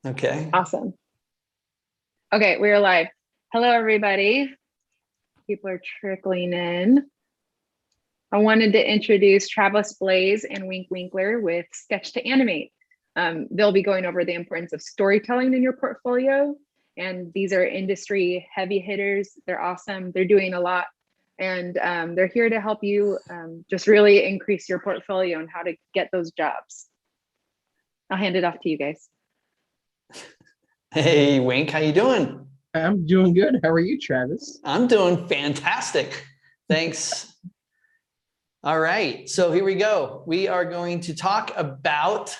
Okay. Awesome. Okay, we're live. Hello, everybody. People are trickling in. I wanted to introduce Travis Blaze and Wink Winkler with Sketch to Animate. They'll be going over the importance of storytelling in your portfolio. And these are industry heavy hitters. They're awesome. They're doing a lot. And they're here to help you just really increase your portfolio and how to get those jobs. I'll hand it off to you guys. Hey, Wink, how you doing? I'm doing good. How are you, Travis? I'm doing fantastic. Thanks. All right, so here we go. We are going to talk about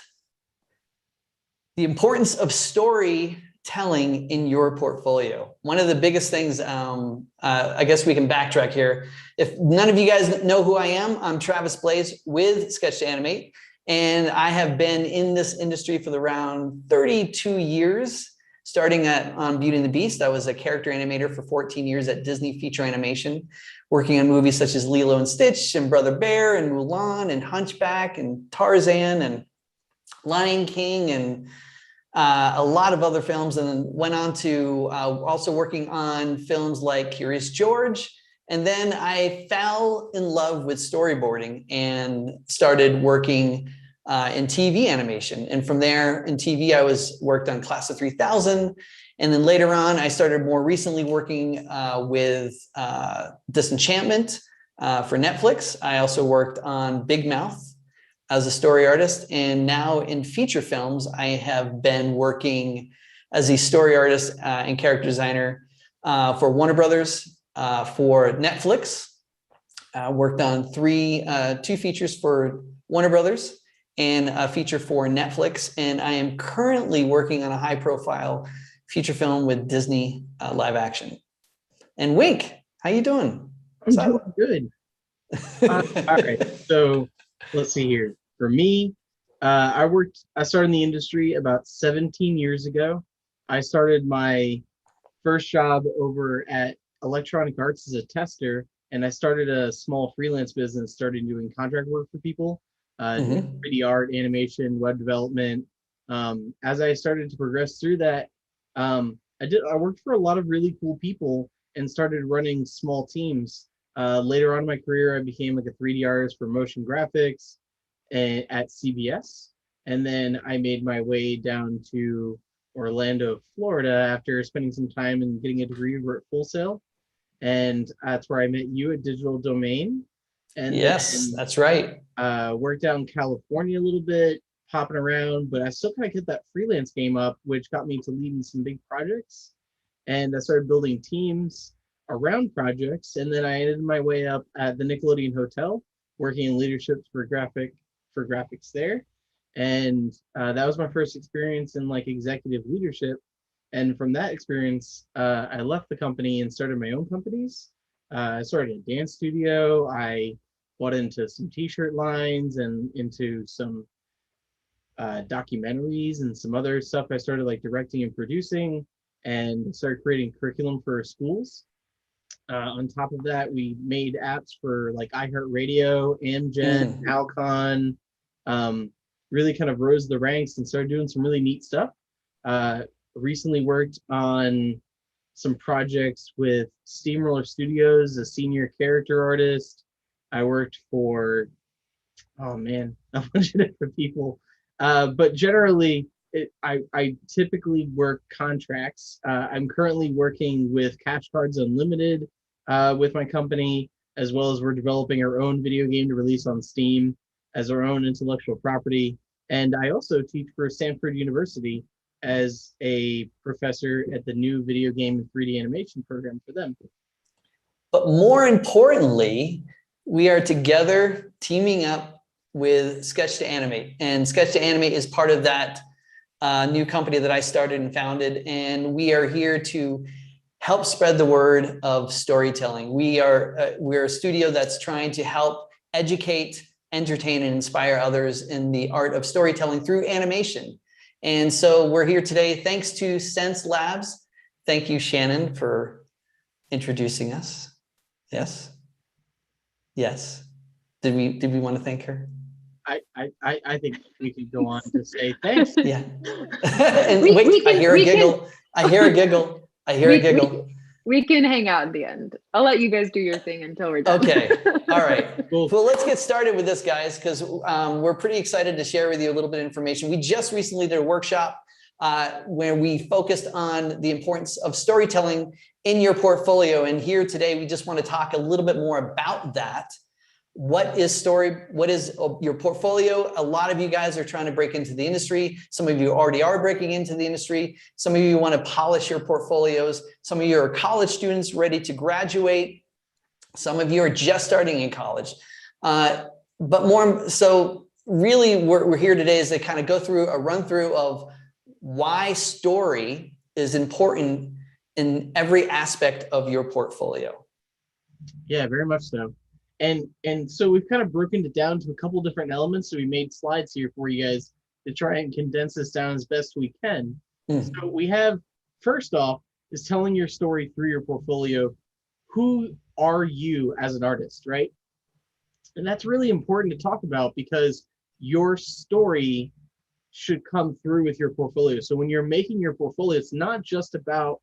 the importance of storytelling in your portfolio. One of the biggest things, I guess we can backtrack here. If none of you guys know who I am, I'm Travis Blaze with Sketch to Animate, and I have been in this industry for around 32 years. Starting on Beauty and the Beast, I was a character animator for 14 years at Disney Feature Animation, working on movies such as Lilo and Stitch and Brother Bear and Mulan and Hunchback and Tarzan and Lion King and a lot of other films, and then went on to also working on films like Curious George. And then I fell in love with storyboarding and started working in TV animation. And from there in TV, I worked on Class of 3000. And then later on, I started more recently working with Disenchantment for Netflix. I also worked on Big Mouth as a story artist. And now in feature films, I have been working as a story artist and character designer for Warner Brothers, for Netflix. Worked on two features for Warner Brothers and a feature for Netflix. And I am currently working on a high profile feature film with Disney live action. And Wink, how you doing? I'm doing good. All right, so let's see here. For me, I started in the industry about 17 years ago. I started my first job over at Electronic Arts as a tester, and I started a small freelance business, started doing contract work for people. 3D art, animation, web development. As I started to progress through that, I worked for a lot of really cool people and started running small teams. Later on in my career, I became like a 3D artist for motion graphics at CBS. And then I made my way down to Orlando, Florida after spending some time and getting a degree over at Full Sail. And that's where I met you at Digital Domain. And yes, that's right. Worked out in California a little bit, hopping around, but I still kind of kept that freelance game up, which got me to leading some big projects. And I started building teams around projects. And then I ended my way up at the Nickelodeon Hotel, working in leadership for graphics there. And that was my first experience in like executive leadership. And from that experience, I left the company and started my own companies. I started a dance studio. I bought into some t-shirt lines and into some documentaries and some other stuff. I started like directing and producing and started creating curriculum for schools. On top of that, we made apps for like iHeartRadio, Amgen, Alcon, really kind of rose the ranks and started doing some really neat stuff. Recently worked on some projects with Steamroller Studios, a senior character artist. I worked for, oh man, a bunch of different people. But generally, I typically work contracts. I'm currently working with Cash Cards Unlimited with my company, as well as we're developing our own video game to release on Steam as our own intellectual property. And I also teach for Stanford University as a professor at the new video game and 3D animation program for them. But more importantly, we are together teaming up with Sketch to Animate. And Sketch to Animate is part of that new company that I started and founded. And we are here to help spread the word of storytelling. We're a studio that's trying to help educate, entertain, and inspire others in the art of storytelling through animation. And so we're here today thanks to Xencelabs. Thank you, Shannon, for introducing us. Yes? Yes. Did we want to thank her? I think we could go on to say thanks. Yeah. And wait, I hear a giggle. I hear a giggle. I hear a giggle. We can hang out at the end. I'll let you guys do your thing until we're done. Okay. All right. Cool. Well, let's get started with this, guys, because we're pretty excited to share with you a little bit of information. We just recently did a workshop where we focused on the importance of storytelling in your portfolio. And here today, we just want to talk a little bit more about that. What is your portfolio? A lot of you guys are trying to break into the industry. Some of you already are breaking into the industry. Some of you want to polish your portfolios. Some of you are college students ready to graduate. Some of you are just starting in college. But more so, really, we're here today is to kind of go through a run through of why story is important in every aspect of your portfolio. Yeah, very much so. And so we've kind of broken it down to a couple different elements. So we made slides here for you guys to try and condense this down as best we can. So we have, first off, is telling your story through your portfolio. Who are you as an artist, right? And that's really important to talk about because your story should come through with your portfolio. So when you're making your portfolio, it's not just about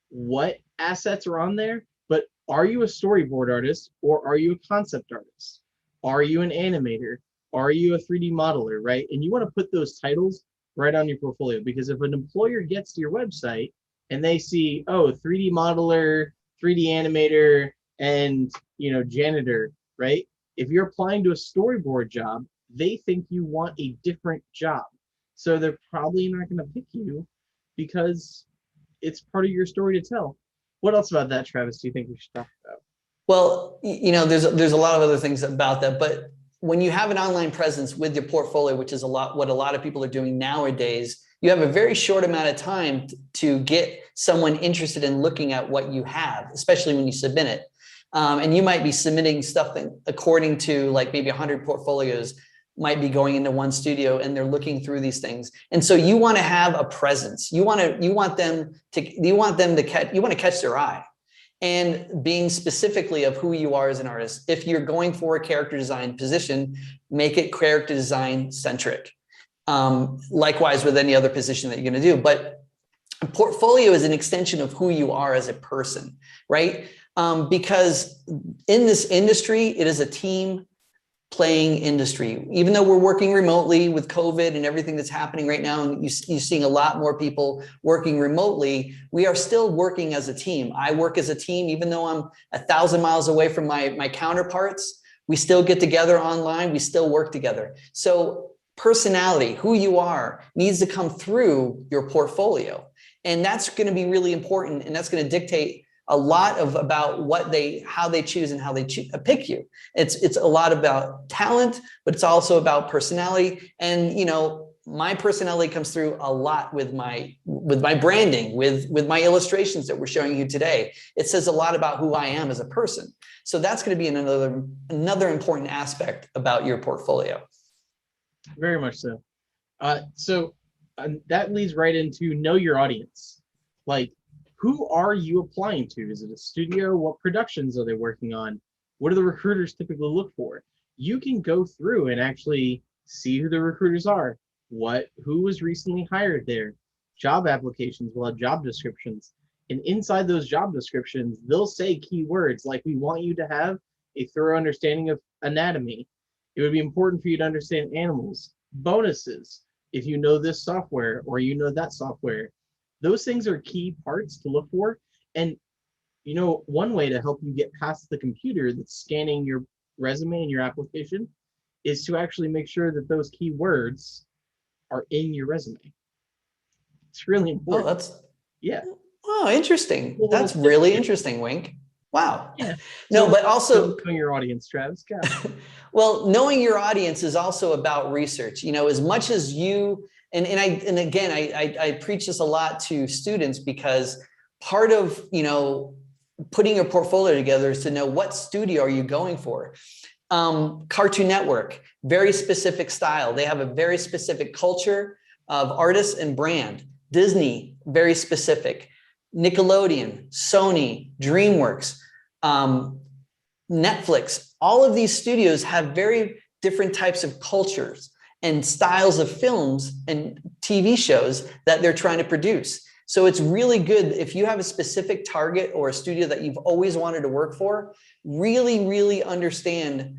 what assets are on there, but are you a storyboard artist or are you a concept artist? Are you an animator? Are you a 3D modeler, right? And you want to put those titles right on your portfolio because if an employer gets to your website and they see, oh, 3D modeler, 3D animator, and janitor, right? If you're applying to a storyboard job, they think you want a different job. So they're probably not going to pick you because it's part of your story to tell. What else about that, Travis, do you think we should talk about? Well, there's a lot of other things about that, but when you have an online presence with your portfolio, which is what a lot of people are doing nowadays, you have a very short amount of time to get someone interested in looking at what you have, especially when you submit it. And you might be submitting stuff that, according to like maybe 100 portfolios, might be going into one studio and they're looking through these things. And so you want to have a presence. You want to catch their eye. And being specifically of who you are as an artist. If you're going for a character design position, make it character design centric. Likewise with any other position that you're going to do. But a portfolio is an extension of who you are as a person, right? Because in this industry, it is a team playing industry. Even though we're working remotely with COVID and everything that's happening right now, and you're seeing a lot more people working remotely, we are still working as a team. I work as a team, even though I'm 1,000 miles away from my counterparts, we still get together online, we still work together. So personality, who you are, needs to come through your portfolio. And that's going to be really important. And that's going to dictate a lot about how they choose and how they pick you. It's a lot about talent, but it's also about personality. And my personality comes through a lot with my branding, with my illustrations that we're showing you today. It says a lot about who I am as a person. So that's going to be another important aspect about your portfolio. Very much so. That leads right into know your audience. Like, who are you applying to? Is it a studio? What productions are they working on? What do the recruiters typically look for? You can go through and actually see who the recruiters are. Who was recently hired there? Job applications will have job descriptions. And inside those job descriptions, they'll say keywords like, we want you to have a thorough understanding of anatomy. It would be important for you to understand animals, bonuses, if you know this software or you know that software. Those things are key parts to look for. And one way to help you get past the computer that's scanning your resume and your application is to actually make sure that those keywords are in your resume. It's really important. Oh, interesting. That's really interesting, Wink. Wow. Yeah. No, but also knowing your audience, Travis. Well, knowing your audience is also about research. As much as you and again, I preach this a lot to students because part of putting your portfolio together is to know what studio are you going for. Cartoon Network, very specific style. They have a very specific culture of artists and brand. Disney, very specific. Nickelodeon, Sony, DreamWorks, Netflix, all of these studios have very different types of cultures and styles of films and TV shows that they're trying to produce. So it's really good if you have a specific target or a studio that you've always wanted to work for, really, really understand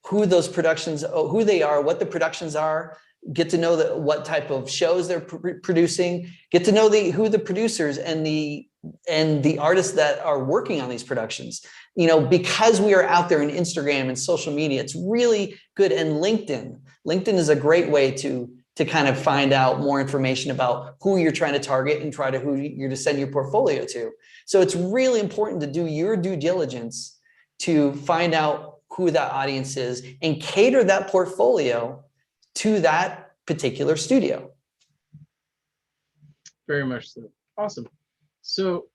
who those productions, who they are, what the productions are, get to know what type of shows they're producing, get to know who the producers and the artists that are working on these productions. You know, because we are out there in Instagram and social media, it's really good. And LinkedIn is a great way to kind of find out more information about who you're trying to target and who you're to send your portfolio to. So it's really important to do your due diligence to find out who that audience is and cater that portfolio to that particular studio. Very much so. Awesome. So,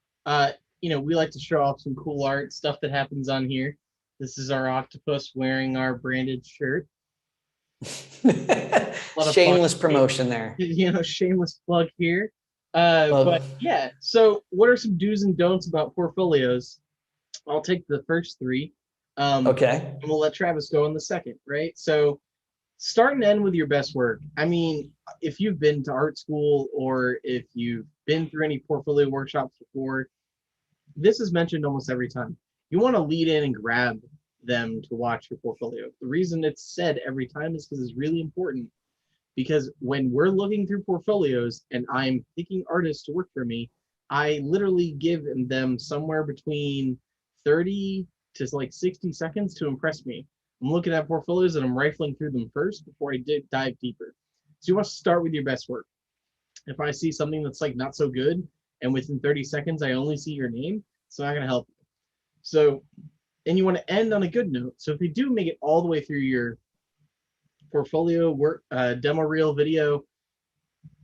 you know, we like to show off some cool art, stuff that happens on here. This is our octopus wearing our branded shirt. Shameless promotion there. You know, shameless plug here. But yeah, so what are some do's and don'ts about portfolios? I'll take the first three. Okay. And we'll let Travis go in the second, right? So start and end with your best work. I mean, if you've been to art school or if you've been through any portfolio workshops before, this is mentioned almost every time. You want to lead in and grab them to watch your portfolio. The reason it's said every time is because it's really important. Because when we're looking through portfolios and I'm picking artists to work for me, I literally give them somewhere between 30 to like 60 seconds to impress me. I'm looking at portfolios and I'm rifling through them first before I dive deeper. So you want to start with your best work. If I see something that's like not so good and within 30 seconds I only see your name, it's not going to help you. So, and you want to end on a good note. So if you do make it all the way through your portfolio work, demo reel video,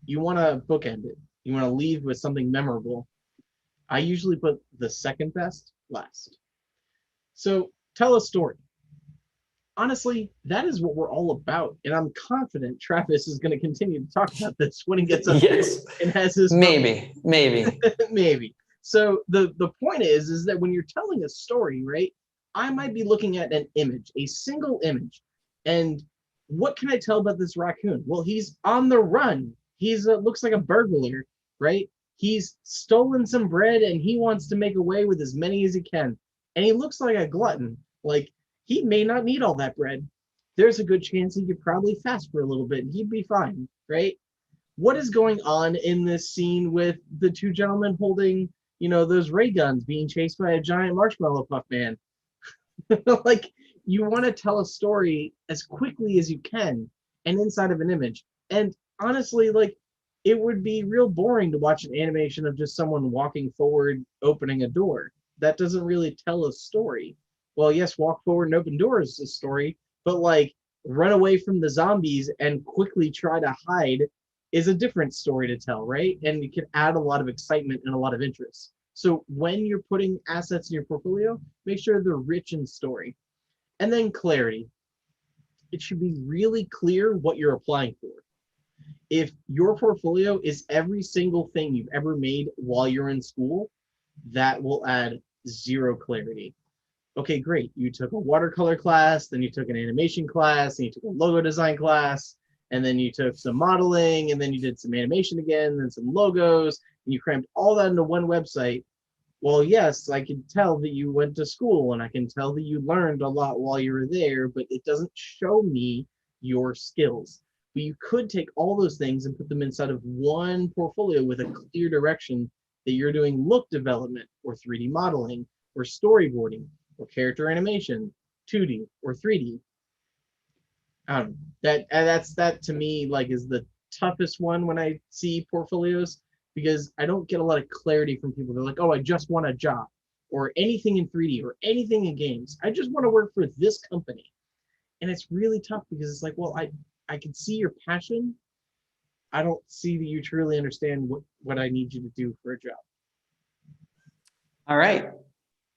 you want to bookend it. You want to leave with something memorable. I usually put the second best last. So tell a story. Honestly, that is what we're all about. And I'm confident Travis is going to continue to talk about this when he gets up yes. and has his maybe. Maybe. So the point is that when you're telling a story, right, I might be looking at an image, a single image. And what can I tell about this raccoon? Well, he's on the run. He's looks like a burglar, right? He's stolen some bread and he wants to make away with as many as he can. And he looks like a glutton. Like, he may not need all that bread. There's a good chance he could probably fast for a little bit and he'd be fine, right? What is going on in this scene with the two gentlemen holding, you know, those ray guns being chased by a giant marshmallow puff man? Like, you want to tell a story as quickly as you can and inside of an image. And honestly, like, it would be real boring to watch an animation of just someone walking forward, opening a door. That doesn't really tell a story. Well, yes, walk forward and open doors is a story, but like run away from the zombies and quickly try to hide is a different story to tell, right? And it can add a lot of excitement and a lot of interest. So when you're putting assets in your portfolio, make sure they're rich in story. And then clarity. It should be really clear what you're applying for. If your portfolio is every single thing you've ever made while you're in school, that will add zero clarity. Okay, great. You took a watercolor class, then you took an animation class, and you took a logo design class, and then you took some modeling, and then you did some animation again, then some logos, and you crammed all that into one website. Well, yes, I can tell that you went to school, and I can tell that you learned a lot while you were there, but it doesn't show me your skills. But you could take all those things and put them inside of one portfolio with a clear direction that you're doing look development, or 3D modeling, or storyboarding, or character animation, 2D or 3D. I don't know. That to me like is the toughest one when I see portfolios, because I don't get a lot of clarity from people. They're like, oh, I just want a job, or anything in 3D, or anything in games. I just want to work for this company. And it's really tough because it's like, well, I can see your passion. I don't see that you truly understand what I need you to do for a job. All right.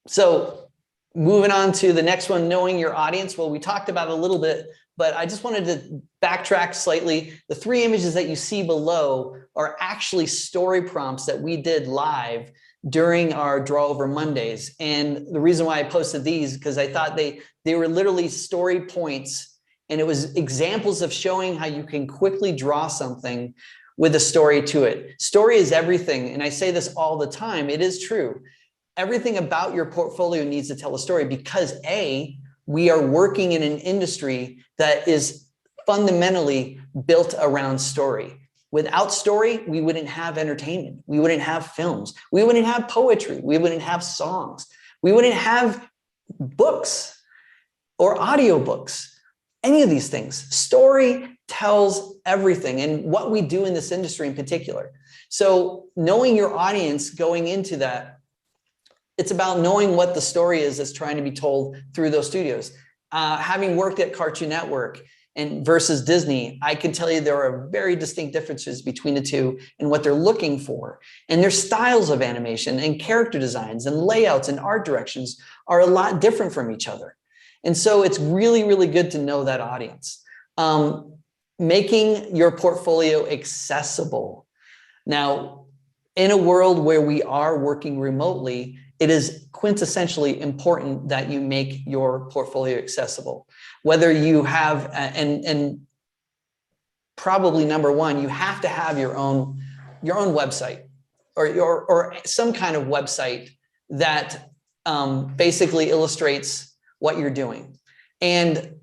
So moving on to the next one, knowing your audience. Well, we talked about it a little bit, but I just wanted to backtrack slightly. The 3 images that you see below are actually story prompts that we did live during our Draw Over Mondays. And the reason why I posted these, because I thought they were literally story points And it was examples of showing how you can quickly draw something with a story to it. Story is everything. And I say this all the time. It is true. Everything about your portfolio needs to tell a story because A, we are working in an industry that is fundamentally built around story. Without story, we wouldn't have entertainment. We wouldn't have films. We wouldn't have poetry. We wouldn't have songs. We wouldn't have books or audiobooks, any of these things. Story tells everything, and what we do in this industry in particular. So knowing your audience going into that, it's about knowing what the story is that's trying to be told through those studios. Having worked at Cartoon Network and versus Disney, I can tell you there are very distinct differences between the two and what they're looking for. And their styles of animation and character designs and layouts and art directions are a lot different from each other. And so it's really, really good to know that audience. Making your portfolio accessible. Now, in a world where we are working remotely, it is quintessentially important that you make your portfolio accessible. Whether you have, and probably number one, you have to have your own website or some kind of website that basically illustrates what you're doing. And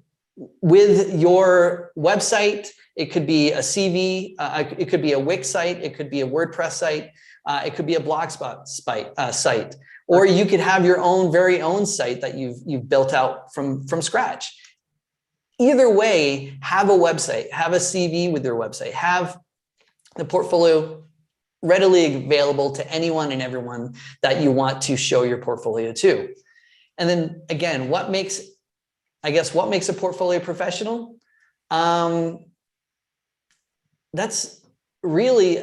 with your website, it could be a CV, it could be a Wix site, it could be a WordPress site, it could be a Blogspot site, or you could have your own very own site that you've built out from scratch. Either way, have a website, have a CV with your website, have the portfolio readily available to anyone and everyone that you want to show your portfolio to. And then again, what makes a portfolio professional? That's really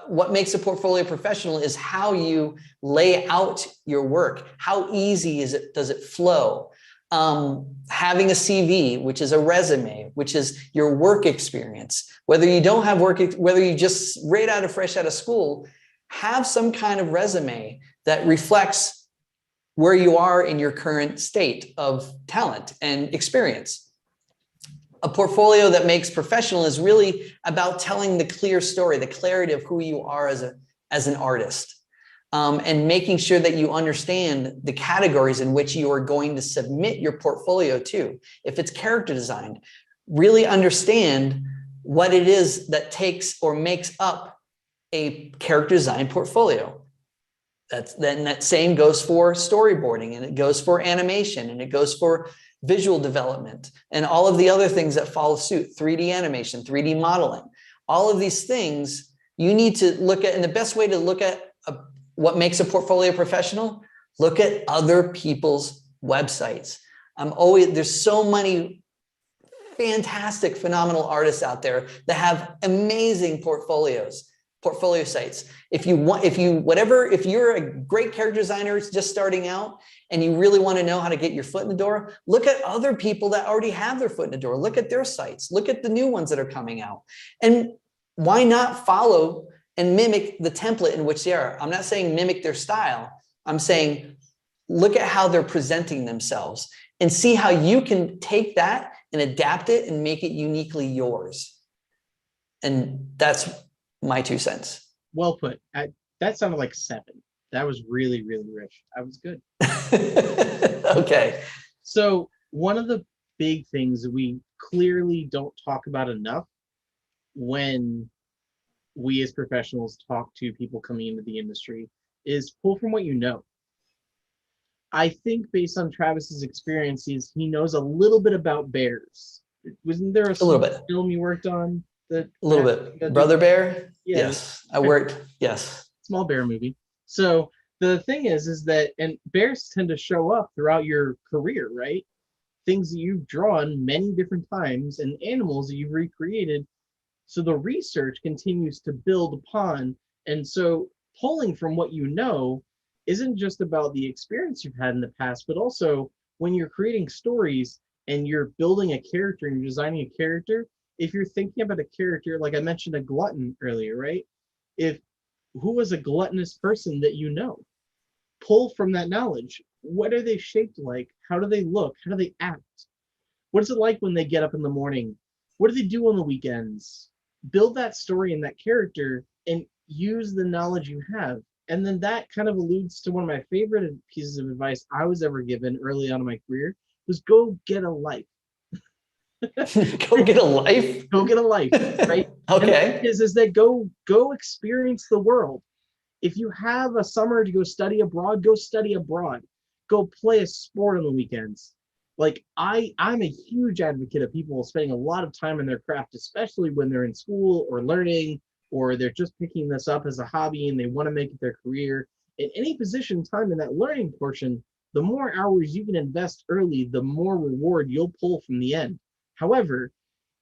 what makes a portfolio professional is how you lay out your work. How easy does it flow? Having a CV, which is a resume, which is your work experience, whether you don't have whether you just fresh out of school, have some kind of resume that reflects where you are in your current state of talent and experience. A portfolio that makes professional is really about telling the clear story, the clarity of who you are as an artist, and making sure that you understand the categories in which you are going to submit your portfolio to. If it's character design, really understand what it is that takes or makes up a character design portfolio. Then that same goes for storyboarding, and it goes for animation, and it goes for visual development, and all of the other things that follow suit, 3D animation, 3D modeling. All of these things you need to look at, and the best way to look at what makes a portfolio professional, look at other people's websites. There's so many fantastic, phenomenal artists out there that have amazing portfolio sites. If you're a great character designer just starting out and you really want to know how to get your foot in the door, look at other people that already have their foot in the door. Look at their sites. Look at the new ones that are coming out. And why not follow and mimic the template in which they are? I'm not saying mimic their style. I'm saying look at how they're presenting themselves and see how you can take that and adapt it and make it uniquely yours. And that's my 2 cents. Well put. That sounded like 7. That was really, really rich. That was good. Okay. So one of the big things that we clearly don't talk about enough when we as professionals talk to people coming into the industry is pull from what you know. I think based on Travis's experiences, he knows a little bit about bears. Wasn't there a little bit film you worked on? A little bit. Brother Bear? Yeah, yes. I worked. Yes. Small bear movie. So the thing is that, and bears tend to show up throughout your career, right? Things that you've drawn many different times and animals that you've recreated. So the research continues to build upon. And so pulling from what you know isn't just about the experience you've had in the past, but also when you're creating stories and you're building a character and you're designing a character, if you're thinking about a character, like I mentioned a glutton earlier, right? Who was a gluttonous person that you know? Pull from that knowledge. What are they shaped like? How do they look? How do they act? What is it like when they get up in the morning? What do they do on the weekends? Build that story and that character and use the knowledge you have. And then that kind of alludes to one of my favorite pieces of advice I was ever given early on in my career was go get a life. Go get a life. Go get a life, right? Okay. And is that go experience the world. If you have a summer to go study abroad, go study abroad. Go play a sport on the weekends. Like I'm a huge advocate of people spending a lot of time in their craft, especially when they're in school or learning, or they're just picking this up as a hobby and they want to make it their career. In any position, time in that learning portion, the more hours you can invest early, the more reward you'll pull from the end. However,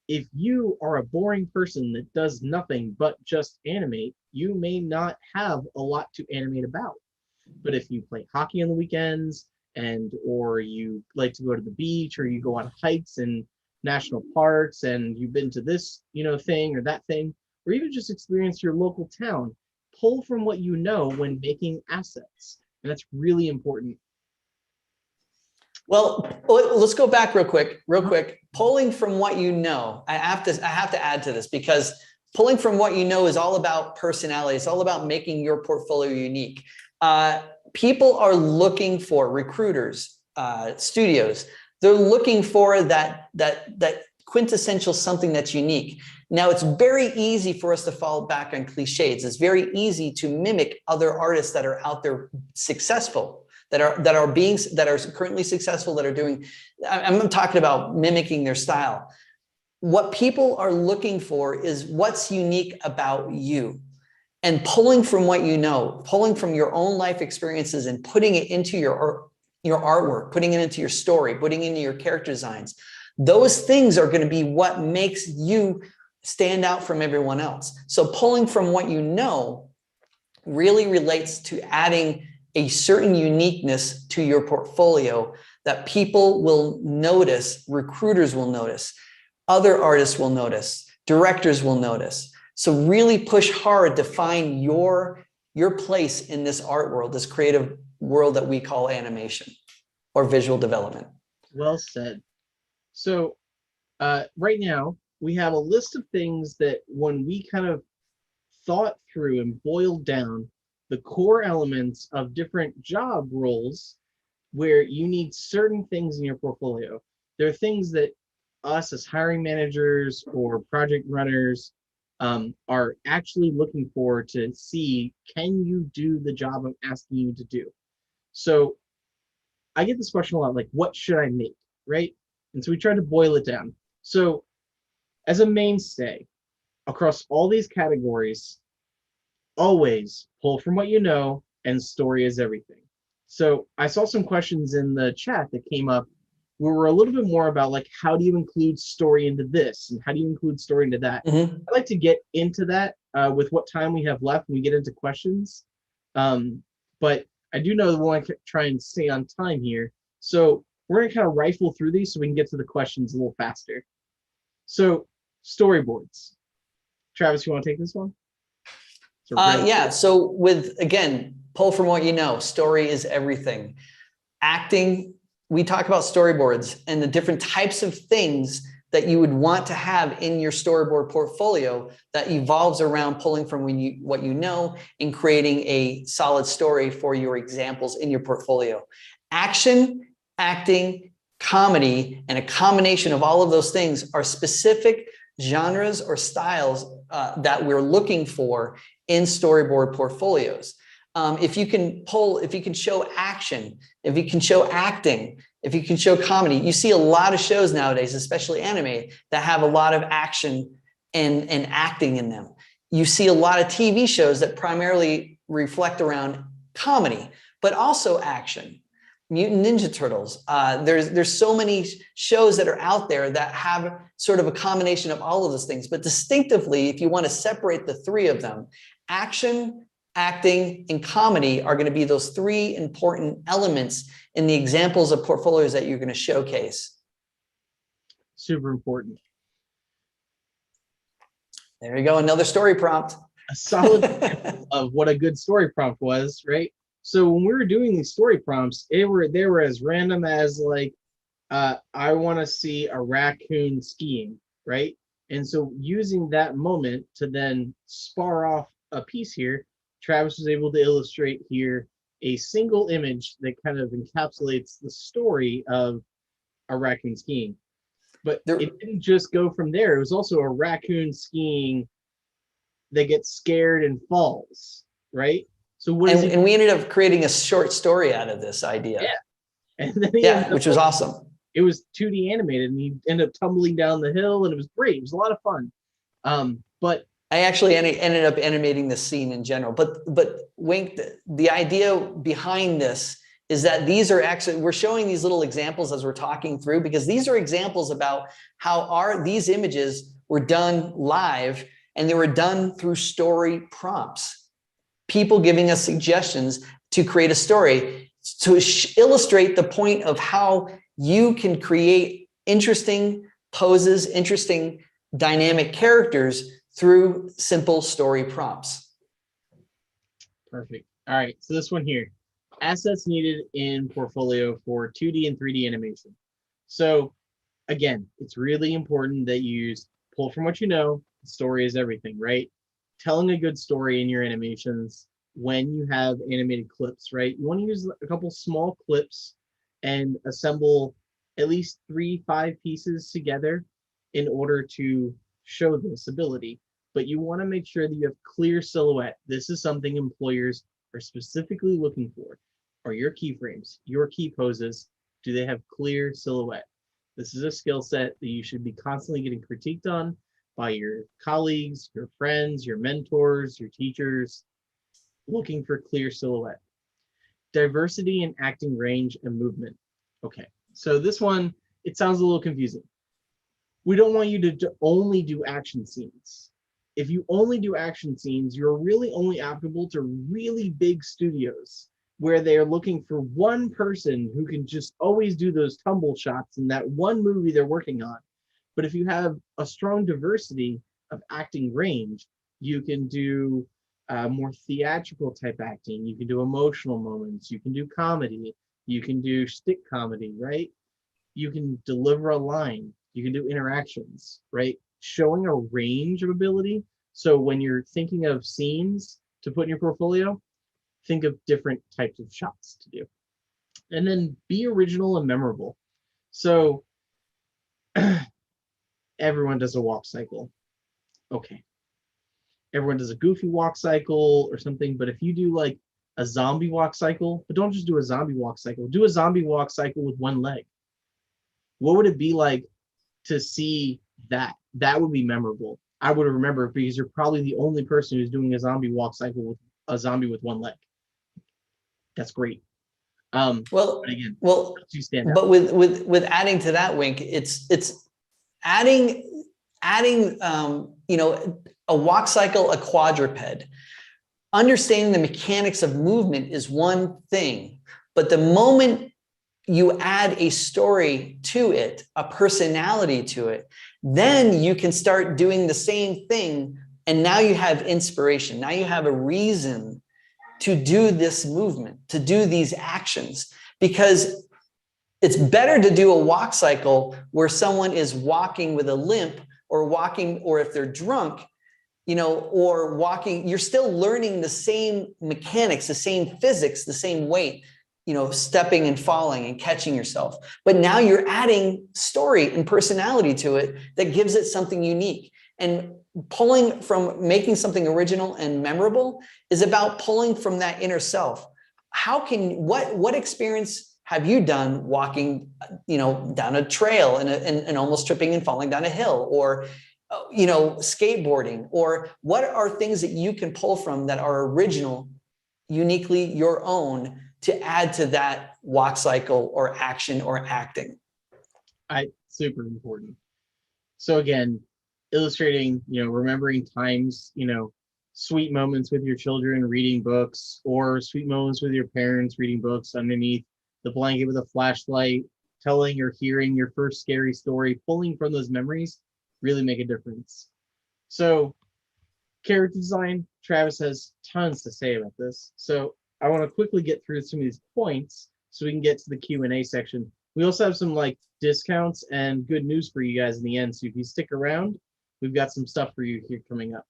if you are a boring person that does nothing but just animate, you may not have a lot to animate about. But if you play hockey on the weekends, or you like to go to the beach, or you go on hikes in national parks, and you've been to this, thing or that thing, or even just experience your local town, pull from what you know when making assets. And that's really important. Well, let's go back real quick. Pulling from what you know, I have to add to this, because pulling from what you know is all about personality. It's all about making your portfolio unique. People are looking for recruiters, studios. They're looking for that quintessential something that's unique. Now, it's very easy for us to fall back on cliches. It's very easy to mimic other artists that are out there successful, that are currently successful, that are doing. I'm talking about mimicking their style. What people are looking for is what's unique about you. And pulling from what you know, pulling from your own life experiences and putting it into your artwork, putting it into your story, putting it into your character designs. Those things are going to be what makes you stand out from everyone else. So pulling from what you know really relates to adding a certain uniqueness to your portfolio that people will notice, recruiters will notice, other artists will notice, directors will notice. So really push hard to find your place in this art world, this creative world that we call animation or visual development. Well said. So right now we have a list of things that when we kind of thought through and boiled down the core elements of different job roles where you need certain things in your portfolio. There are things that us as hiring managers or project runners are actually looking for to see, can you do the job I'm asking you to do? So I get this question a lot, like, what should I make, right? And so we try to boil it down. So as a mainstay across all these categories, always pull from what you know, and story is everything. So I saw some questions in the chat that came up where we're a little bit more about, like, how do you include story into this and how do you include story into that? Mm-hmm. I'd like to get into that with what time we have left when we get into questions. But I do know that we want to try and stay on time here. So we're going to kind of rifle through these so we can get to the questions a little faster. So storyboards. Travis, you want to take this one? Yeah. So with, again, pull from what you know, story is everything. Acting, we talk about storyboards and the different types of things that you would want to have in your storyboard portfolio that evolves around pulling from what you know and creating a solid story for your examples in your portfolio. Action, acting, comedy, and a combination of all of those things are specific genres or styles that we're looking for in storyboard portfolios. If you can show action, if you can show acting, if you can show comedy, you see a lot of shows nowadays, especially Animate, that have a lot of action and acting in them. You see a lot of TV shows that primarily reflect around comedy, but also action. Mutant Ninja Turtles. There's so many shows that are out there that have sort of a combination of all of those things. But distinctively, if you want to separate the three of them, action, acting, and comedy are going to be those three important elements in the examples of portfolios that you're going to showcase. Super important. There you go, another story prompt. A solid example of what a good story prompt was, right? So when we were doing these story prompts, they were as random as, like, I want to see a raccoon skiing, right? And so using that moment to then spar off a piece here, Travis was able to illustrate here a single image that kind of encapsulates the story of a raccoon skiing. But it didn't just go from there. It was also a raccoon skiing that gets scared and falls, right? So what is he? And we ended up creating a short story out of this idea. Yeah. And then which was awesome. It was 2D animated, and he ended up tumbling down the hill, and it was great. It was a lot of fun. But I actually ended up animating the scene in general. But Wink, the idea behind this is that these are actually, we're showing these little examples as we're talking through, because these are examples about how these images were done live, and they were done through story prompts. People giving us suggestions to create a story to illustrate the point of how you can create interesting poses, interesting dynamic characters through simple story prompts. Perfect. All right, so this one here, assets needed in portfolio for 2D and 3D animation. So again, it's really important that you use pull from what you know. The story is everything, right? Telling a good story in your animations when you have animated clips, right? You want to use a couple small clips and assemble at least 3-5 pieces together in order to show this ability. But you want to make sure that you have clear silhouette. This is something employers are specifically looking for. Are your keyframes, your key poses, do they have clear silhouette? This is a skill set that you should be constantly getting critiqued on by your colleagues, your friends, your mentors, your teachers, looking for clear silhouette. Diversity in acting range and movement. Okay, so this one, it sounds a little confusing. We don't want you to only do action scenes. If you only do action scenes, you're really only applicable to really big studios where they're looking for one person who can just always do those tumble shots in that one movie they're working on. But if you have a strong diversity of acting range, you can do more theatrical type acting. You can do emotional moments. You can do comedy. You can do shtick comedy, right? You can deliver a line. You can do interactions, right? Showing a range of ability. So when you're thinking of scenes to put in your portfolio, think of different types of shots to do. And then be original and memorable. So everyone does a walk cycle. Okay. Everyone does a goofy walk cycle or something, but if you do like a zombie walk cycle, but don't just do a zombie walk cycle, do a zombie walk cycle with one leg. What would it be like to see that? That would be memorable. I would remember it because you're probably the only person who's doing a zombie walk cycle with a zombie with one leg. That's great. But again, you stand out. But with adding to that, Wink, it's adding you know, a walk cycle, a quadruped. Understanding the mechanics of movement is one thing, but the moment you add a story to it, a personality to it, then you can start doing the same thing. And now you have inspiration. Now you have a reason to do this movement, to do these actions, because it's better to do a walk cycle where someone is walking with a limp or walking, or if they're drunk, you know, or walking, you're still learning the same mechanics, the same physics, the same weight, you know, stepping and falling and catching yourself. But now you're adding story and personality to it that gives it something unique. And pulling from making something original and memorable is about pulling from that inner self. How can, what experience have you done walking, you know, down a trail and almost tripping and falling down a hill, or, you know, skateboarding, or what are things that you can pull from that are original, uniquely your own, to add to that walk cycle or action or acting? Super important. So again, illustrating, you know, remembering times, you know, sweet moments with your children reading books, or sweet moments with your parents reading books underneath the blanket with a flashlight, telling or hearing your first scary story, pulling from those memories really make a difference. So character design, Travis has tons to say about this. So I want to quickly get through some of these points so we can get to the Q&A section. We also have some like discounts and good news for you guys in the end. So if you stick around, we've got some stuff for you here coming up.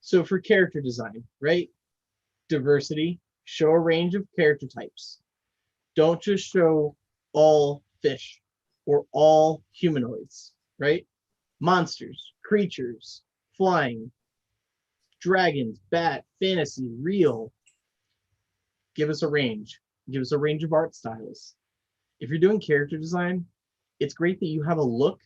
So for character design, right? Diversity, show a range of character types. Don't just show all fish or all humanoids, right? Monsters, creatures, flying, dragons, bat, fantasy, real. Give us a range. Give us a range of art styles. If you're doing character design, it's great that you have a look,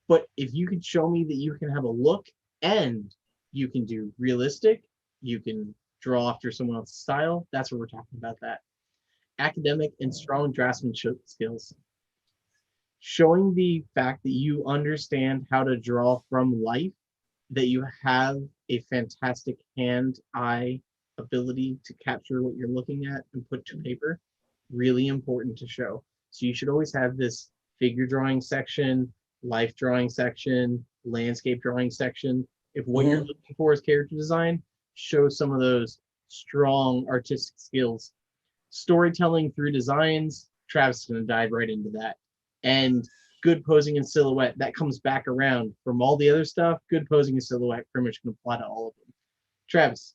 but if you can show me that you can have a look and you can do realistic, you can draw after someone else's style, that's what we're talking about. That academic and strong draftsmanship skills. Showing the fact that you understand how to draw from life, that you have a fantastic hand-eye ability to capture what you're looking at and put to paper, really important to show. So you should always have this figure drawing section, life drawing section, landscape drawing section. If what you're looking for is character design, show some of those strong artistic skills. Storytelling through designs, Travis is going to dive right into that. And good posing and silhouette, that comes back around from all the other stuff. Good posing and silhouette pretty much can apply to all of them. Travis,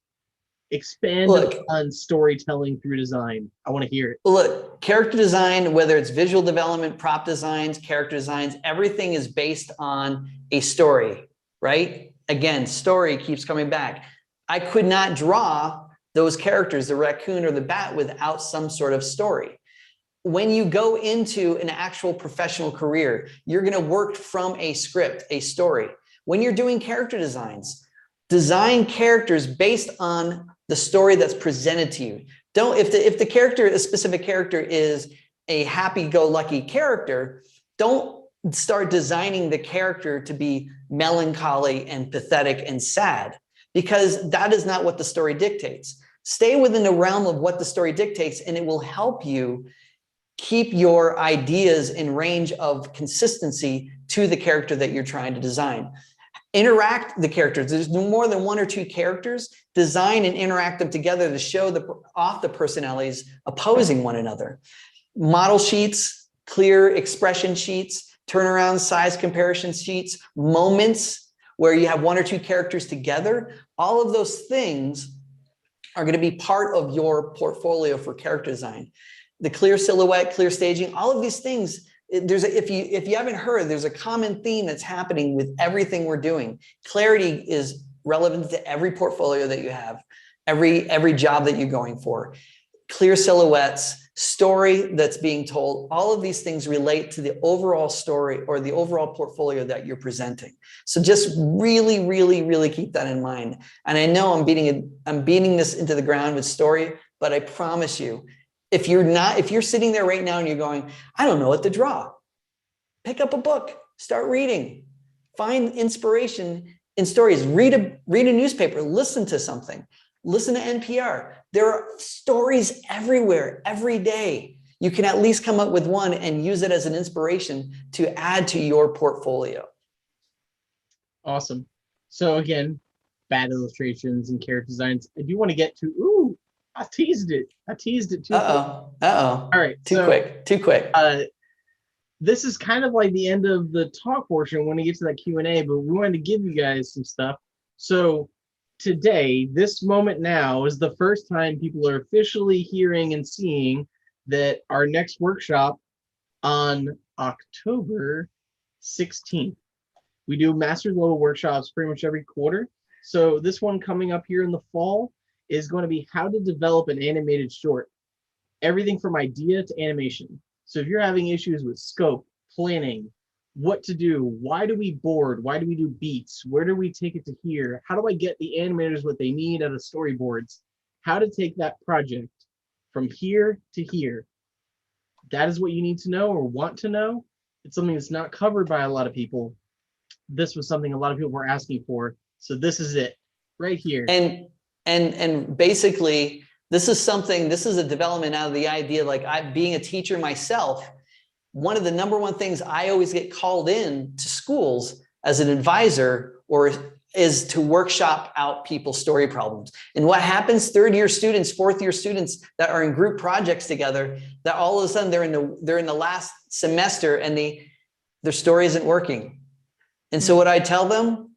expand on storytelling through design. I want to hear it. Look, character design, whether it's visual development, prop designs, character designs, everything is based on a story, right? Again, story keeps coming back. I could not draw those characters, the raccoon or the bat, without some sort of story. When you go into an actual professional career, you're going to work from a script, a story. When you're doing character designs, design characters based on the story that's presented to you. Don't, if the character, a specific character is a happy-go-lucky character, don't start designing the character to be melancholy and pathetic and sad, because that is not what the story dictates. Stay within the realm of what the story dictates, and it will help you keep your ideas in range of consistency to the character that you're trying to design. Interact the characters. There's no more than one or two characters. Design and interact them together to show off the personalities opposing one another. Model sheets, clear expression sheets, turnaround size comparison sheets, moments where you have one or two characters together. All of those things are going to be part of your portfolio for character design. The clear silhouette, clear staging, all of these things. If you haven't heard, there's a common theme that's happening with everything we're doing. Clarity is relevant to every portfolio that you have, every job that you're going for. Clear silhouettes, story that's being told, all of these things relate to the overall story or the overall portfolio that you're presenting. So just really, really, really keep that in mind. And I know I'm beating this into the ground with story, but I promise you, if you're sitting there right now and you're going, I don't know what to draw, pick up a book, start reading, find inspiration in stories, read a newspaper, listen to something, listen to NPR. There are stories everywhere, every day. You can at least come up with one and use it as an inspiration to add to your portfolio. Awesome. So again, bad illustrations and character designs. I do want to get to, I teased it too. All right. Too quick. This is kind of like the end of the talk portion when we get to that Q&A, but we wanted to give you guys some stuff. So today, this moment now, is the first time people are officially hearing and seeing that our next workshop on October 16th. We do master's level workshops pretty much every quarter. So this one coming up here in the fall is going to be how to develop an animated short. Everything from idea to animation. So if you're having issues with scope, planning, what to do, why do we board, why do we do beats, where do we take it to here, how do I get the animators what they need out of storyboards, how to take that project from here to here. That is what you need to know or want to know. It's something that's not covered by a lot of people. This was something a lot of people were asking for. So this is it right here. And basically, this is a development out of the idea, like being a teacher myself, one of the number one things I always get called in to schools as an advisor or is to workshop out people's story problems. And what happens, third year students, fourth year students that are in group projects together, that all of a sudden they're in the last semester and their story isn't working. And so what I tell them,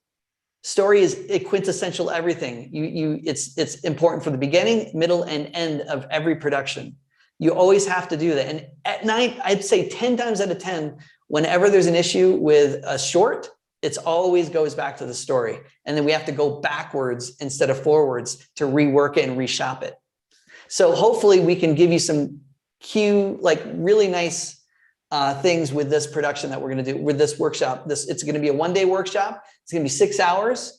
story is a quintessential everything. It's important for the beginning, middle, and end of every production. You always have to do that. And at night, I'd say 10 times out of 10, whenever there's an issue with a short, it's always goes back to the story. And then we have to go backwards instead of forwards to rework it and reshop it. So hopefully we can give you some like really nice things with this production that we're going to do with this workshop. It's going to be a one-day workshop. It's going to be 6 hours.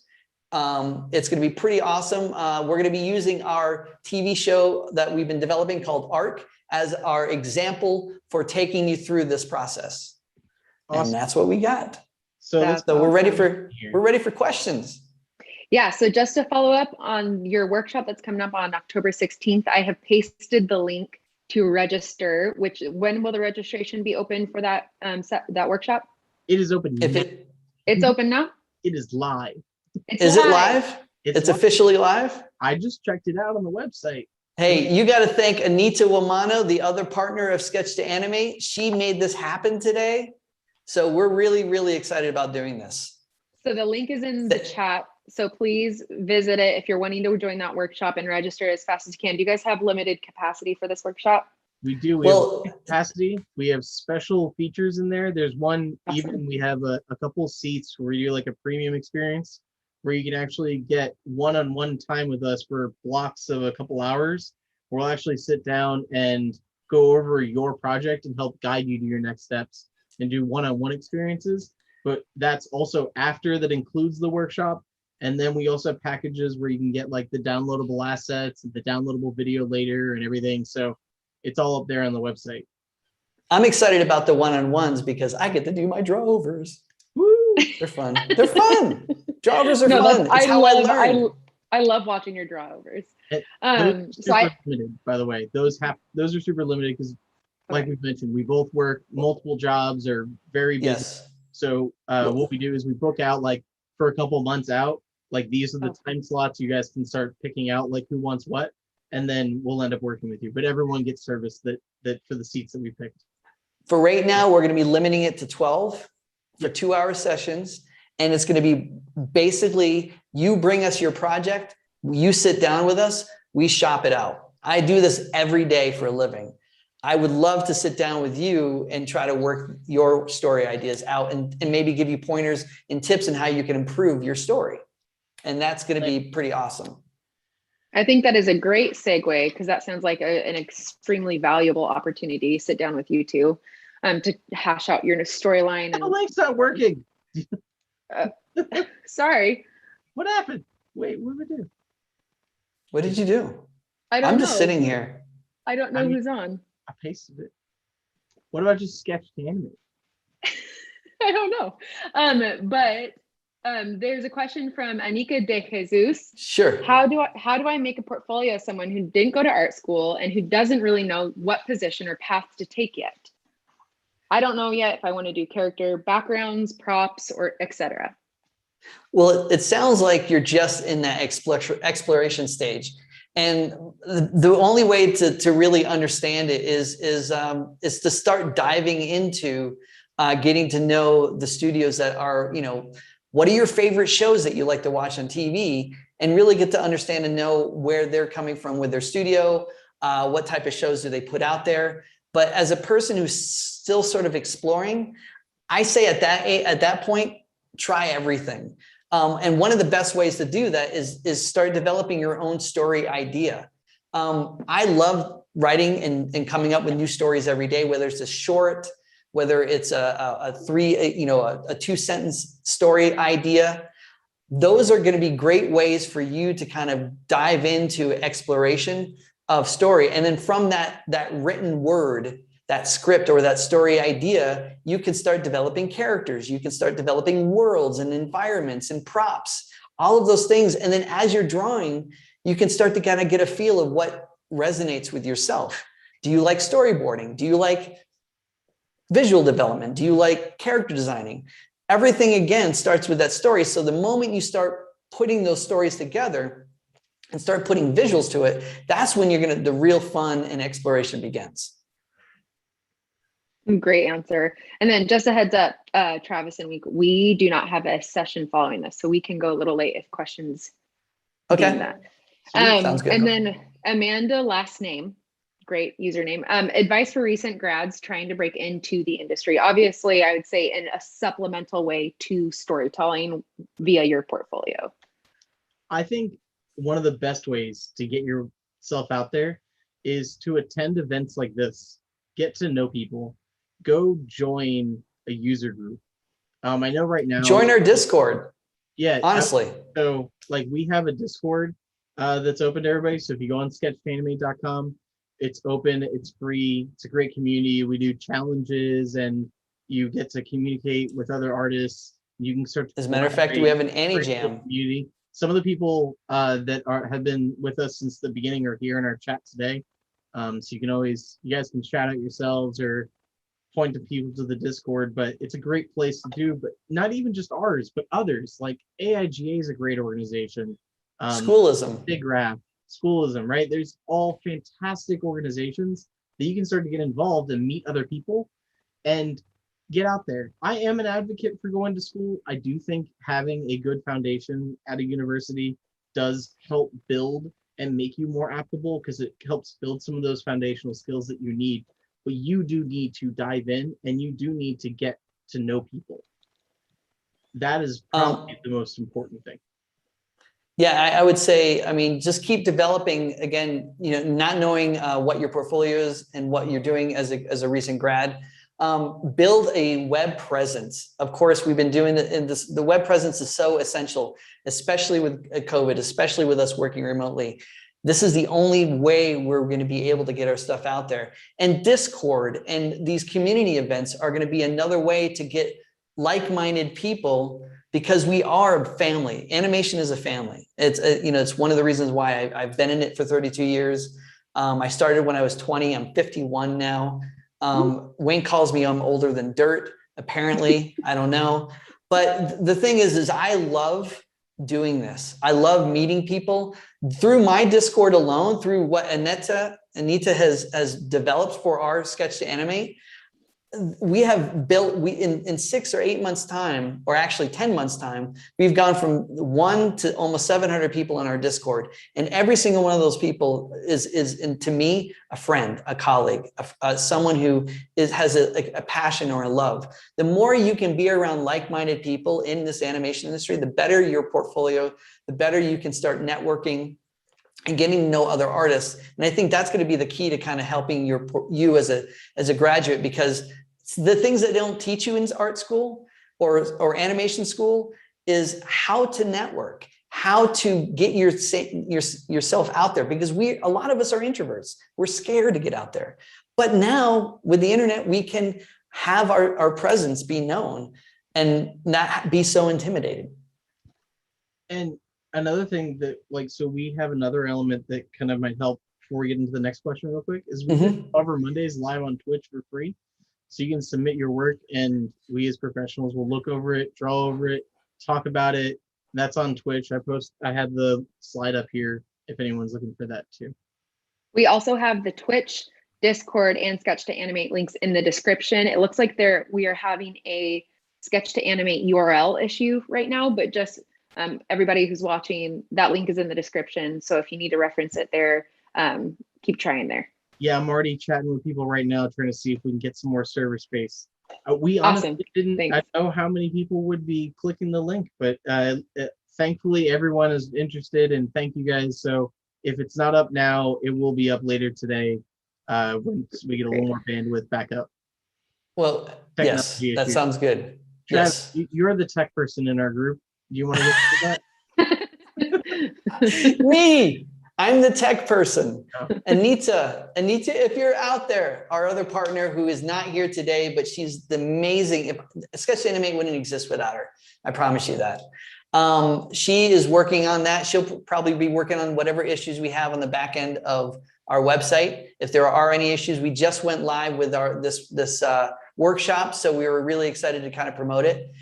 It's going to be pretty awesome. We're going to be using our TV show that we've been developing called ARC as our example for taking you through this process. Awesome. And that's what we got. So we're ready for questions. Yeah, so just to follow up on your workshop that's coming up on October 16th, I have pasted the link to register. When will the registration be open for that that workshop? It is open. It's open now? It is live. Is it live? It's officially live? I just checked it out on the website. Hey, you got to thank Anita Wamano, the other partner of Sketch to Animate. She made this happen today. So we're really, really excited about doing this. So the link is in the chat. So please visit it if you're wanting to join that workshop and register as fast as you can. Do you guys have limited capacity for this workshop? We do. We have capacity. We have special features in there. There's one, even we have a couple seats where you do like a premium experience where you can actually get one-on-one time with us for blocks of a couple hours. We'll actually sit down and go over your project and help guide you to your next steps and do one-on-one experiences. But that's also after that includes the workshop. And then we also have packages where you can get like the downloadable assets and the downloadable video later and everything. So it's all up there on the website. I'm excited about the one-on-ones because I get to do my drawovers. Woo! They're fun. They're fun. Drawovers are fun. It's how I learn. I love watching your drawovers. Limited, by the way. Those are super limited because, like we've mentioned, we both work multiple jobs, are very busy. Yes. So what we do is we book out like for a couple months out. Like these are the time slots you guys can start picking out like who wants what, and then we'll end up working with you. But everyone gets service that for the seats that we picked. For right now, we're going to be limiting it to 12 for 2-hour sessions. And it's going to be basically you bring us your project, you sit down with us, we shop it out. I do this every day for a living. I would love to sit down with you and try to work your story ideas out and maybe give you pointers and tips on how you can improve your story. And that's going to be pretty awesome. I think that is a great segue because that sounds like an extremely valuable opportunity to sit down with you two to hash out your storyline. The link's not working. Sorry. What happened? Wait, what did we do? What did you do? I'm just sitting here. I don't know who's on. I pasted it. What about just Sketch to Animate? I don't know. But there's a question from Anika de Jesus. Sure. How do I make a portfolio of someone who didn't go to art school and who doesn't really know what position or path to take yet? I don't know yet if I want to do character backgrounds, props, or etc. Well, it sounds like you're just in that exploration stage. And the only way to really understand it is to start diving into getting to know the studios that are, what are your favorite shows that you like to watch on TV, and really get to understand and know where they're coming from with their studio, what type of shows do they put out there. But as a person who's still sort of exploring, I say at that point, try everything. And one of the best ways to do that is start developing your own story idea. I love writing and coming up with new stories every day, whether it's a short, whether it's a 2-sentence story idea. Those are going to be great ways for you to kind of dive into exploration of story. And then from that written word, that script or that story idea, you can start developing characters. You can start developing worlds and environments and props, all of those things. And then as you're drawing, you can start to kind of get a feel of what resonates with yourself. Do you like storyboarding? Do you like visual development? Do you like character designing? Everything, again, starts with that story. So the moment you start putting those stories together and start putting visuals to it, that's when the real fun and exploration begins. Great answer. And then just a heads up, Travis and we do not have a session following this, so we can go a little late if questions. Okay. That. Sounds good. And then Amanda, last name, great username. Advice for recent grads trying to break into the industry. Obviously, I would say in a supplemental way to storytelling via your portfolio. I think one of the best ways to get yourself out there is to attend events like this, get to know people, go join a user group. I know right now. Join our Discord. Yeah. Honestly. So like we have a Discord that's open to everybody. So if you go on sketchtoanimate.com, it's open, it's free, it's a great community. We do challenges and you get to communicate with other artists. You can start. As a matter of fact, we have an Annie Jam community. Some of the people that have been with us since the beginning are here in our chat today. So you guys can shout out yourselves or point to people to the Discord, but it's a great place to do, but not even just ours, but others. Like AIGA is a great organization. Schoolism. Big Graph, Schoolism, right? There's all fantastic organizations that you can start to get involved and meet other people and get out there. I am an advocate for going to school. I do think having a good foundation at a university does help build and make you more applicable because it helps build some of those foundational skills that you need. But you do need to dive in and you do need to get to know people. That is probably the most important thing. Yeah, I would say, I mean, just keep developing. Again, not knowing what your portfolio is and what you're doing as a recent grad. Build a web presence. Of course, we've been doing it in this. The web presence is so essential, especially with COVID, especially with us working remotely. This is the only way we're going to be able to get our stuff out there. And Discord and these community events are going to be another way to get like-minded people, because we are a family. Animation is a family. It's one of the reasons why I've been in it for 32 years. I started when I was 20. I'm 51 now. Wayne calls me I'm older than dirt, apparently. I don't know. But the thing is I love doing this. I love meeting people through my Discord alone, through what Anita has developed for our Sketch to Animate. We have built, in 6 or 8 months time, or actually 10 months time, we've gone from 1 to almost 700 people in our Discord. And every single one of those people is to me, a friend, a colleague, someone who has a passion or a love. The more you can be around like-minded people in this animation industry, the better your portfolio, the better you can start networking and getting to know other artists. And I think that's going to be the key to kind of helping you as a graduate, because the things that they don't teach you in art school or animation school is how to network, how to get yourself out there, because a lot of us are introverts. We're scared to get out there. But now with the internet, we can have our presence be known and not be so intimidated. And another thing that, so we have another element that kind of might help before we get into the next question real quick, is we do Cover Mondays live on Twitch for free. So you can submit your work and we as professionals will look over it, draw over it, talk about it. That's on Twitch. I had the slide up here if anyone's looking for that too. We also have the Twitch, Discord, and Sketch to Animate links in the description. It looks like we are having a Sketch to Animate URL issue right now, but just everybody who's watching, that link is in the description. So if you need to reference it there, keep trying there. Yeah, I'm already chatting with people right now, trying to see if we can get some more server space. We honestly didn't. I know how many people would be clicking the link, but thankfully everyone is interested, and thank you guys. So if it's not up now, it will be up later today once we get a little more bandwidth back up. Well, yes, that sounds good. Yes, you're the tech person in our group. Do you want to get to that? Me. I'm the tech person. Anita, if you're out there, our other partner who is not here today, but she's amazing. Sketch to Animate wouldn't exist without her. I promise you that. She is working on that. She'll probably be working on whatever issues we have on the back end of our website. If there are any issues, we just went live with this workshop, so we were really excited to kind of promote it.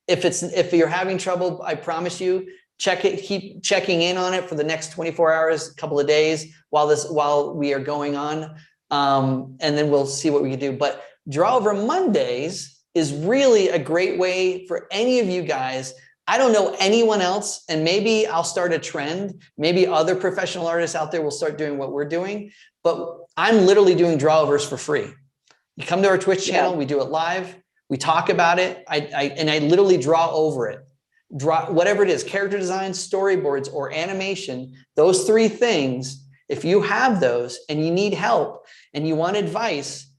If you're having trouble, I promise you, check it, keep checking in on it for the next 24 hours, a couple of days while we are going on. And then we'll see what we can do. But Draw Over Mondays is really a great way for any of you guys. I don't know anyone else, and maybe I'll start a trend. Maybe other professional artists out there will start doing what we're doing, but I'm literally doing draw overs for free. You come to our Twitch channel, we do it live, we talk about it, and I literally draw over it. Draw whatever it is, character design, storyboards, or animation, those three things. If you have those and you need help and you want advice,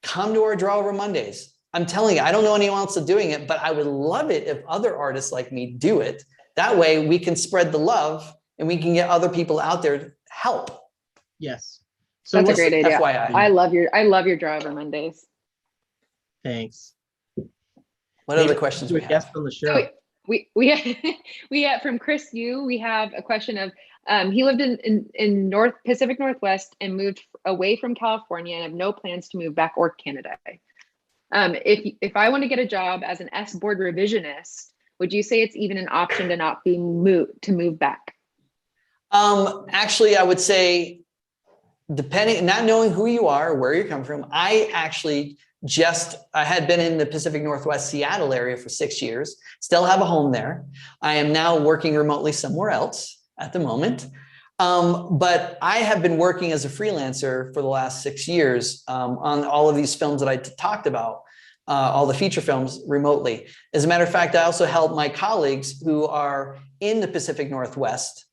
come to our Draw Over Mondays. I'm telling you, I don't know anyone else doing it, but I would love it if other artists like me do it. That way we can spread the love and we can get other people out there to help. Yes. So that's a great idea. FYI. I love your Draw Over Mondays. Thanks. What other questions we have? Guest on the show. So we have from Chris Yu, we have a question of he lived in Pacific Northwest and moved away from California and have no plans to move back or Canada. If I want to get a job as an S board revisionist, would you say it's even an option to not be move back? Actually, I would say, depending, not knowing who you are, where you come from, I had been in the Pacific Northwest Seattle area for 6 years, still have a home there. I am now working remotely somewhere else at the moment. But I have been working as a freelancer for the last 6 years on all of these films that I talked about, all the feature films remotely. As a matter of fact, I also help my colleagues who are in the Pacific Northwest,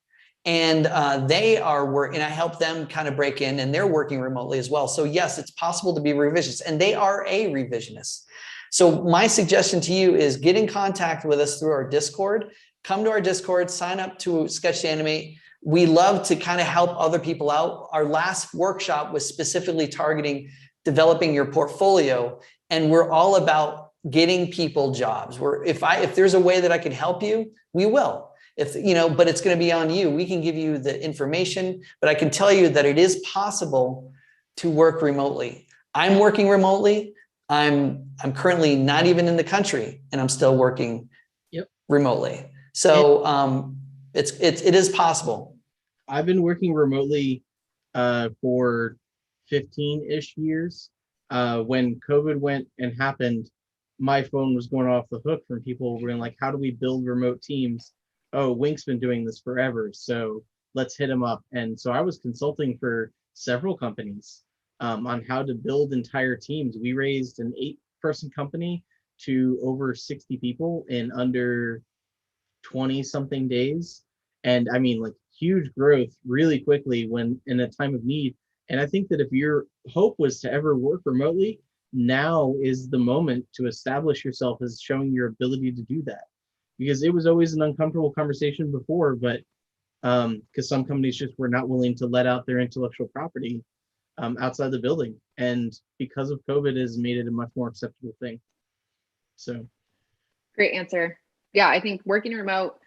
and they are working, and I help them kind of break in, and they're working remotely as well. So yes, it's possible to be revisionists, and they are a revisionist. So my suggestion to you is get in contact with us through our Discord. Come to our Discord, sign up to Sketch to Animate. We love to kind of help other people out. Our last workshop was specifically targeting developing your portfolio, and we're all about getting people jobs. If there's a way that I can help you, we will. But it's going to be on you. We can give you the information, but I can tell you that it is possible to work remotely. I'm working remotely. I'm currently not even in the country, and I'm still working remotely. So it is possible. I've been working remotely for 15-ish years. When COVID went and happened, my phone was going off the hook from people being like, how do we build remote teams? Oh, Wink's been doing this forever, so let's hit him up. And so I was consulting for several companies on how to build entire teams. We raised an 8-person company to over 60 people in under 20-something days. And I mean, like, huge growth really quickly when in a time of need. And I think that if your hope was to ever work remotely, now is the moment to establish yourself as showing your ability to do that. Because it was always an uncomfortable conversation before, but because some companies just were not willing to let out their intellectual property outside the building. And because of COVID, has made it a much more acceptable thing. So. Great answer. Yeah, I think working remote,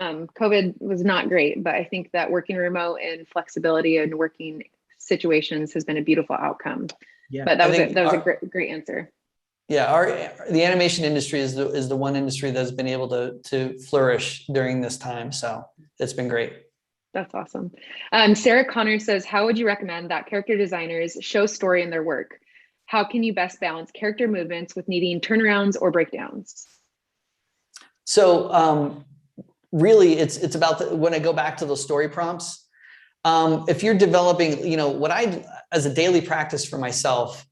COVID was not great, but I think that working remote and flexibility and working situations has been a beautiful outcome. Yeah, but that was a great answer. Yeah, the animation industry is the one industry that's been able to flourish during this time. So it's been great. That's awesome. Sarah Connor says, how would you recommend that character designers show story in their work? How can you best balance character movements with needing turnarounds or breakdowns? So really, it's about when I go back to those story prompts. If you're developing, what I, as a daily practice for myself,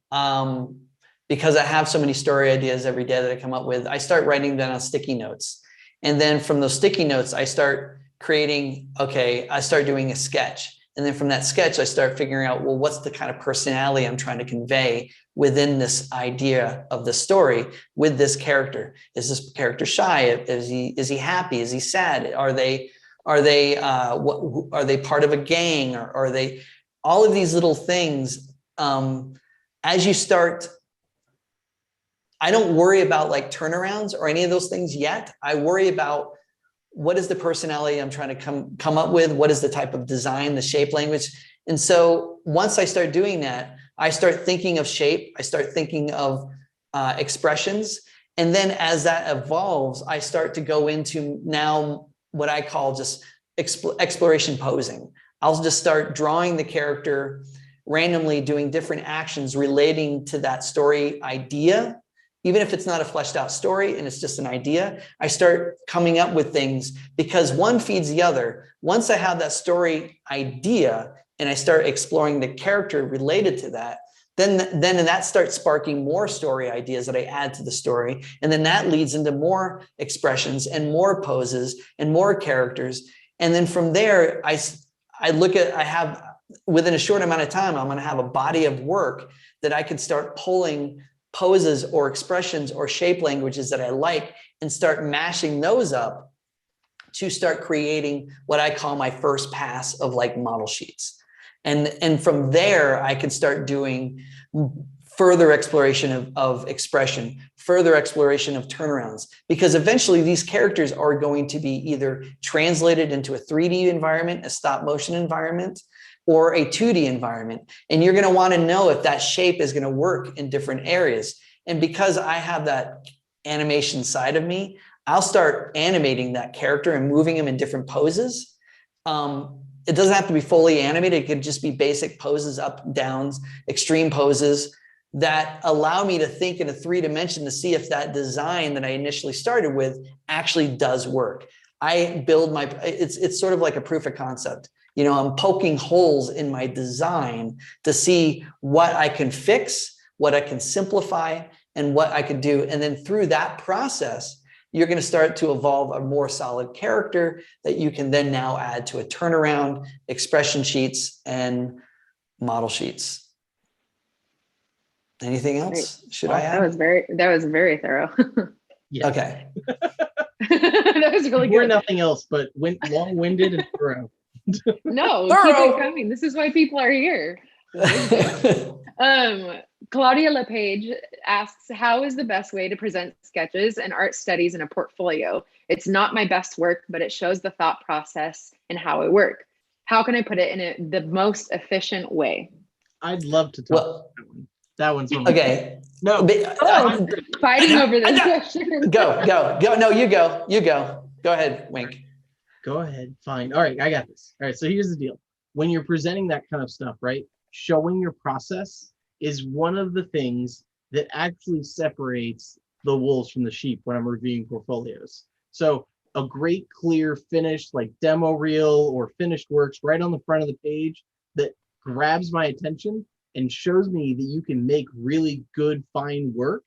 because I have so many story ideas every day that I come up with, I start writing them on sticky notes. And then from those sticky notes, I start creating, I start doing a sketch. And then from that sketch, I start figuring out, well, what's the kind of personality I'm trying to convey within this idea of the story with this character? Is this character shy? Is he happy? Is he sad? Are they part of a gang? Or are they all of these little things? As you start, I don't worry about like turnarounds or any of those things yet. I worry about what is the personality I'm trying to come up with? What is the type of design, the shape language? And so once I start doing that, I start thinking of shape. I start thinking of expressions. And then as that evolves, I start to go into now what I call just exploration posing. I'll just start drawing the character randomly, doing different actions relating to that story idea. Even if it's not a fleshed out story and it's just an idea, I start coming up with things because one feeds the other. Once I have that story idea and I start exploring the character related to that, then that starts sparking more story ideas that I add to the story. And then that leads into more expressions and more poses and more characters. And then from there, I have, within a short amount of time, I'm going to have a body of work that I can start pulling poses or expressions or shape languages that I like and start mashing those up to start creating what I call my first pass of like model sheets. And from there, I can start doing further exploration of expression, further exploration of turnarounds, because eventually these characters are going to be either translated into a 3D environment, a stop motion environment, or a 2D environment. And you're going to want to know if that shape is going to work in different areas. And because I have that animation side of me, I'll start animating that character and moving him in different poses. It doesn't have to be fully animated. It could just be basic poses, up, downs, extreme poses that allow me to think in a 3D to see if that design that I initially started with actually does work. I build it's sort of like a proof of concept. You know, I'm poking holes in my design to see what I can fix, what I can simplify, and what I can do. And then through that process, you're going to start to evolve a more solid character that you can then now add to a turnaround, expression sheets, and model sheets. Anything else? Should I add? That was very thorough. Yeah. Okay. That was really We're good. nothing else but long-winded and thorough. No, Thorough. keep it coming. This is why people are here. Claudia LePage asks, how is the best way to present sketches and art studies in a portfolio? It's not my best work, but it shows the thought process and how I work. How can I put it in the most efficient way? I'd love to talk about that one. That one's one. Okay. No. Fighting over this question. Go. No, you go. Go ahead, Wink. Go ahead. Fine. All right. I got this. All right. So here's the deal. When you're presenting that kind of stuff, right? Showing your process is one of the things that actually separates the wolves from the sheep when I'm reviewing portfolios. So a great, clear, finished, like demo reel or finished works right on the front of the page that grabs my attention and shows me that you can make really good, fine work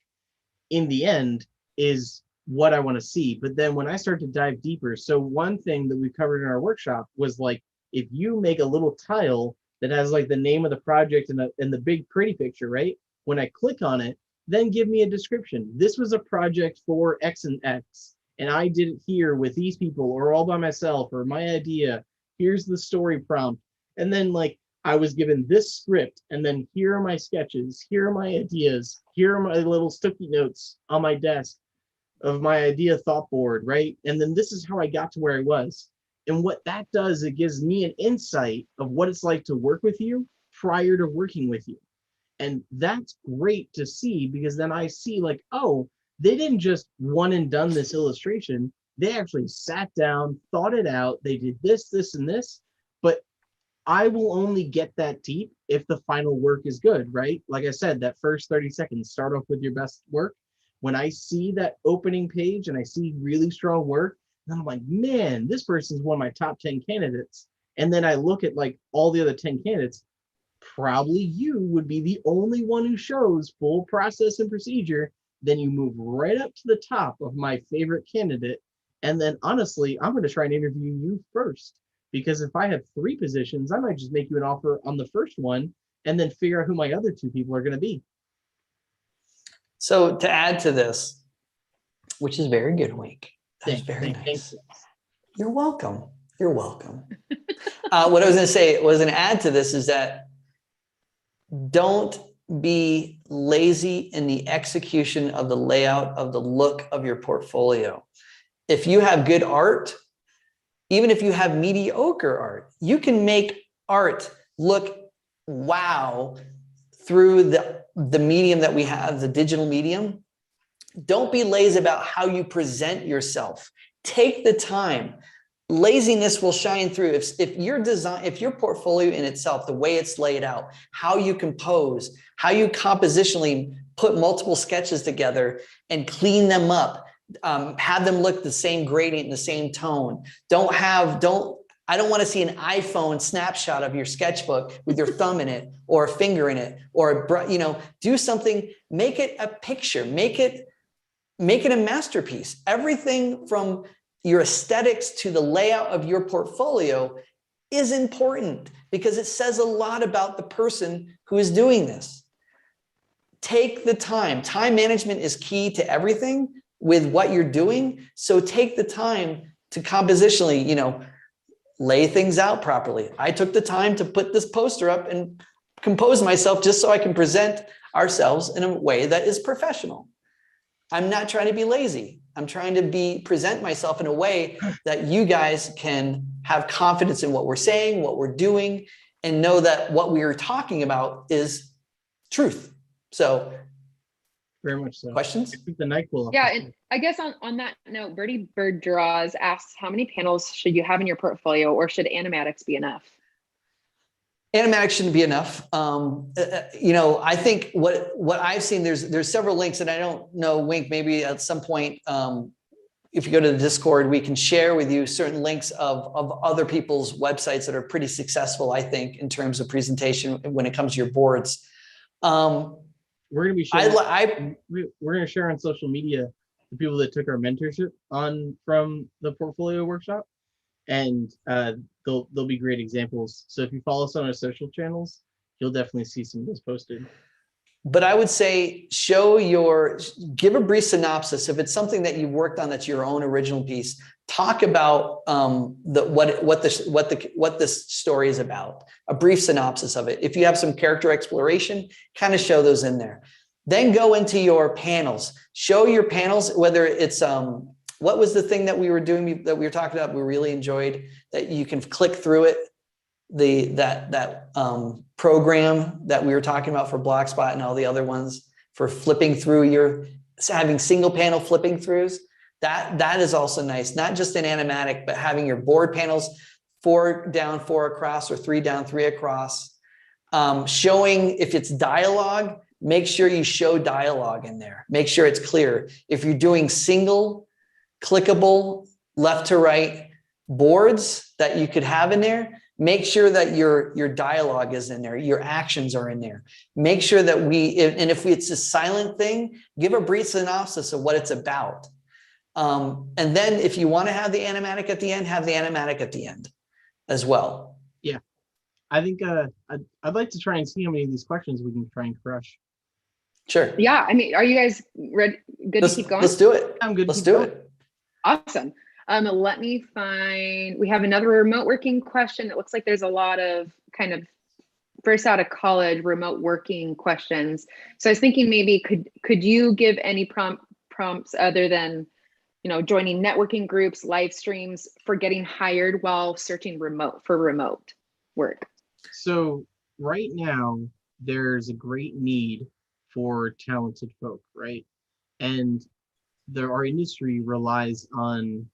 in the end is what I want to see. But then when I start to dive deeper, so one thing that we covered in our workshop was like, if you make a little tile that has like the name of the project and the big pretty picture, right? When I click on it, then give me a description. This was a project for X and X, and I did it here with these people or all by myself or my idea. Here's the story prompt. And then like I was given this script, and then here are my sketches. Here are my ideas. Here are my little sticky notes on my desk of my idea thought board, right? And then this is how I got to where I was. And what that does, it gives me an insight of what it's like to work with you prior to working with you. And that's great to see, because then I see like, oh, they didn't just one and done this illustration. They actually sat down, thought it out. They did this, this, and this. But I will only get that deep if the final work is good, right? Like I said, that first 30 seconds, start off with your best work. When I see that opening page and I see really strong work, then I'm like, man, this person's one of my top 10 candidates. And then I look at like all the other 10 candidates, probably you would be the only one who shows full process and procedure. Then you move right up to the top of my favorite candidate. And then honestly, I'm going to try and interview you first, because if I have 3 positions, I might just make you an offer on the first one and then figure out who my other 2 people are going to be. So to add to this, which is very good, Wink. That's very nice. Thanks. You're welcome. You're welcome. What I was going to say was an add to this is that don't be lazy in the execution of the layout of the look of your portfolio. If you have good art, even if you have mediocre art, you can make art look wow through the medium that we have, the digital medium. Don't be lazy about how you present yourself. Take the time. laziness will shine through. If your design, if your portfolio in itself, the way it's laid out, how you compose, how you compositionally put multiple sketches together and clean them up, have them look the same gradient, the same tone. I don't want to see an iPhone snapshot of your sketchbook with your thumb in it or a finger in it, or do something, make it a picture, make it a masterpiece. Everything from your aesthetics to the layout of your portfolio is important because it says a lot about the person who is doing this. Take the time. Time management is key to everything with what you're doing. So take the time to compositionally, lay things out properly. I took the time to put this poster up and compose myself just so I can present ourselves in a way that is professional. I'm not trying to be lazy. I'm trying to present myself in a way that you guys can have confidence in what we're saying, what we're doing, and know that what we are talking about is truth. So very much so. Questions? The NyQuil. Yeah, and I guess on that note, Birdie Bird Draws asks, how many panels should you have in your portfolio, or should Animatics be enough? Animatics shouldn't be enough. I think what I've seen, there's several links, and I don't know, Wink, maybe at some point, if you go to the Discord, we can share with you certain links of other people's websites that are pretty successful, I think, in terms of presentation when it comes to your boards. We're going to be sharing, we're going to share on social media the people that took our mentorship from the portfolio workshop, and they'll be great examples. So if you follow us on our social channels, you'll definitely see some of those posted. But I would say give a brief synopsis. If it's something that you've worked on that's your own original piece, talk about what this story is about, a brief synopsis of it. If you have some character exploration, kind of show those in there. Then go into your panels. Show your panels, whether it's what was the thing that we were doing that we were talking about we really enjoyed, that you can click through it, that program that we were talking about for Blockspot and all the other ones for flipping through having single panel flipping throughs. That is also nice, not just in Animatic, but having your board panels 4 down, 4 across, or 3 down, 3 across. Showing, if it's dialogue, make sure you show dialogue in there. Make sure it's clear. If you're doing single clickable left to right boards that you could have in there, make sure that your dialogue is in there, your actions are in there. Make sure that if it's a silent thing, give a brief synopsis of what it's about. And then if you want to have the animatic at the end, have the animatic at the end as well. Yeah, I think I'd like to try and see how many of these questions we can try and crush. Sure. Yeah, I mean, are you guys ready? Good to keep going? Let's do it. I'm good. Let's do it. Awesome. Let me find, we have another remote working question. It looks like there's a lot of kind of first out of college remote working questions. So I was thinking maybe could you give any prompts other than, joining networking groups, live streams, for getting hired while searching for remote work? So right now there's a great need for talented folk, right? And our industry relies on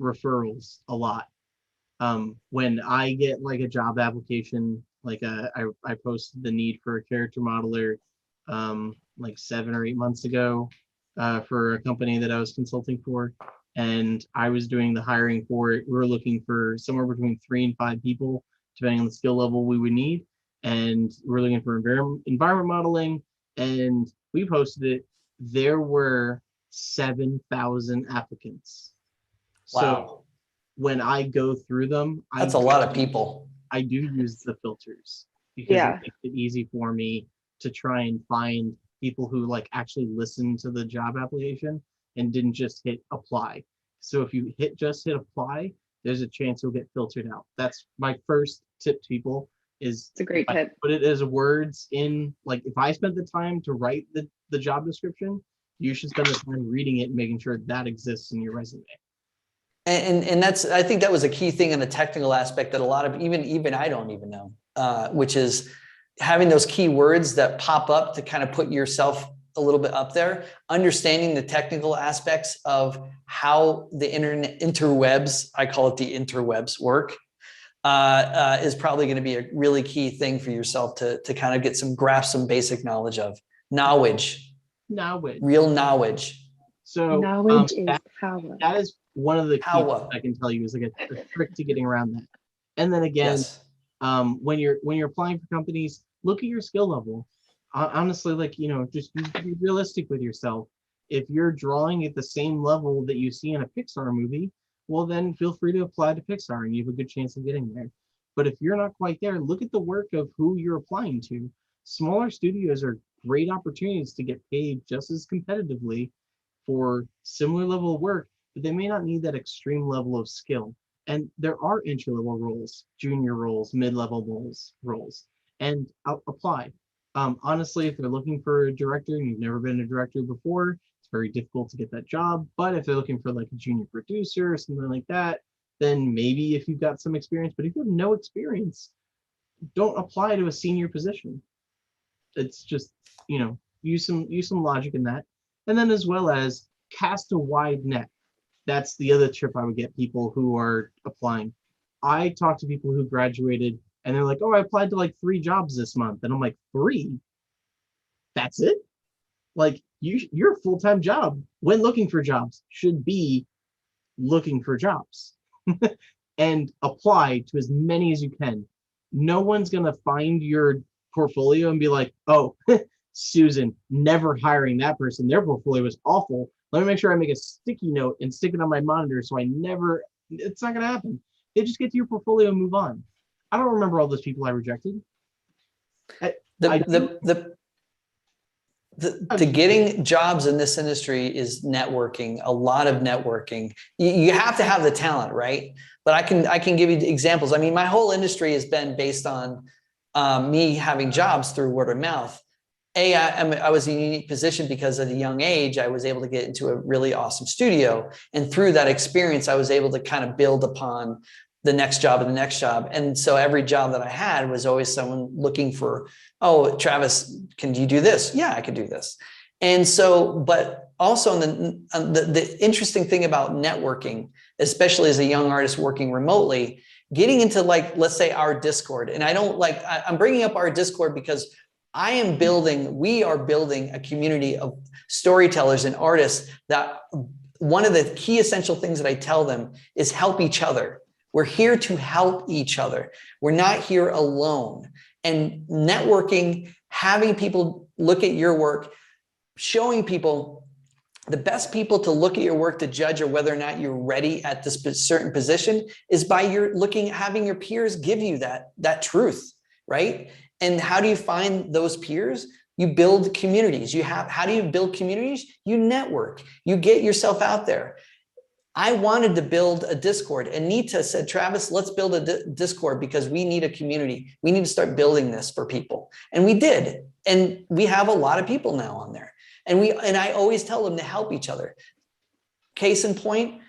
referrals a lot. When I get like a job application, like I posted the need for a character modeler like 7 or 8 months ago for a company that I was consulting for, and I was doing the hiring for it. We were looking for somewhere between 3 and 5 people, depending on the skill level we would need, and we're looking for environment modeling, and we posted it. There were 7,000 applicants. Wow. So when I go through them, that's a lot of people. I do use the filters because it makes it easy for me to try and find people who like actually listen to the job application and didn't just hit apply. So if you just hit apply, there's a chance you'll get filtered out. That's my first tip to people. It's a great tip. Put it as words in, like if I spent the time to write the job description, you should spend the time reading it and making sure that exists in your resume. And that's, I think that was a key thing in the technical aspect that a lot of even I don't even know, which is having those key words that pop up to kind of put yourself a little bit up there. Understanding the technical aspects of how the interwebs, I call it the interwebs, work, is probably going to be a really key thing for yourself to kind of get grasp some basic knowledge of. Knowledge. Real knowledge. So knowledge is power. that is one of the key Power. things I can tell you is like a trick to getting around that. And then again, Yes. when you're applying for companies, look at your skill level. Honestly, like, just be realistic with yourself. If you're drawing at the same level that you see in a Pixar movie, well, then feel free to apply to Pixar and you have a good chance of getting there. But if you're not quite there, look at the work of who you're applying to. Smaller studios are great opportunities to get paid just as competitively for similar level of work, but they may not need that extreme level of skill. And there are entry-level roles, junior roles, mid-level roles, and apply. Honestly, if they're looking for a director and you've never been a director before, it's very difficult to get that job. But if they're looking for like a junior producer or something like that, then maybe if you've got some experience. But if you have no experience, don't apply to a senior position. It's just, use some logic in that. And then as well as cast a wide net. That's the other tip I would get people who are applying. I talk to people who graduated and they're like, oh, I applied to like 3 jobs this month. And I'm like, 3? That's it? Like your full-time job when looking for jobs should be looking for jobs and apply to as many as you can. No one's going to find your portfolio and be like, oh, Susan, never hiring that person. Their portfolio was awful. Let me make sure I make a sticky note and stick it on my monitor so it's not going to happen. They just get to your portfolio and move on. I don't remember all those people I rejected. The getting jobs in this industry is networking, a lot of networking. You have to have the talent, right? But I can give you examples. I mean, my whole industry has been based on me having jobs through word of mouth. I was in a unique position because at a young age, I was able to get into a really awesome studio. And through that experience, I was able to kind of build upon the next job and the next job. And so every job that I had was always someone looking for, oh, Travis, can you do this? Yeah, I could do this. And so, but also the interesting thing about networking, especially as a young artist working remotely, getting into like, let's say our Discord. And I'm bringing up our Discord because we are building a community of storytellers and artists that one of the key essential things that I tell them is help each other. We're here to help each other. We're not here alone. And networking, having people look at your work, showing people the best people to look at your work to judge or whether or not you're ready at this certain position is by having your peers give you that truth, right? And how do you find those peers? You build communities. How do you build communities? You network. You get yourself out there. I wanted to build a Discord, and Nita said, Travis, let's build a Discord because we need a community. We need to start building this for people. And we did. And we have a lot of people now on there. And I always tell them to help each other. Case in point,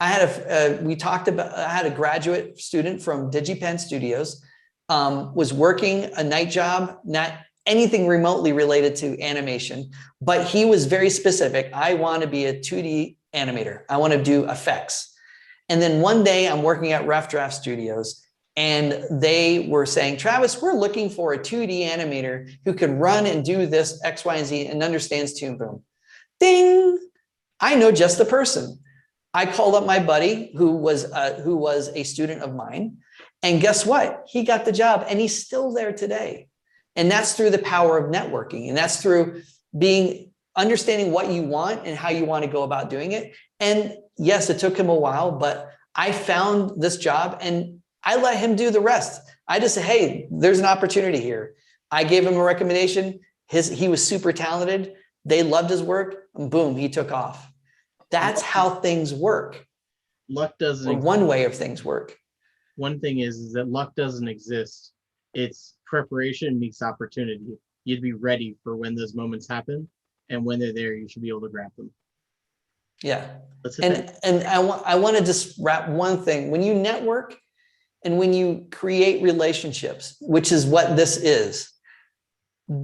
I had a graduate student from DigiPen Studios, was working a night job, not anything remotely related to animation, but he was very specific. I want to be a 2D animator. I want to do effects. And then one day I'm working at Rough Draft Studios and they were saying, Travis, we're looking for a 2D animator who can run and do this X, Y, and Z and understands Toon Boom. Ding! I know just the person. I called up my buddy who was a student of mine. And guess what? He got the job and he's still there today. And that's through the power of networking. And that's through understanding what you want and how you want to go about doing it. And yes, it took him a while, but I found this job and I let him do the rest. I just said, hey, there's an opportunity here. I gave him a recommendation. He was super talented. They loved his work and boom, he took off. That's how things work. Luck doesn't exist. One way of things work. One thing is that luck doesn't exist. It's preparation meets opportunity. You'd be ready for when those moments happen. And when they're there, you should be able to grab them. Yeah. And I want to just wrap one thing. When you network and when you create relationships, which is what this is,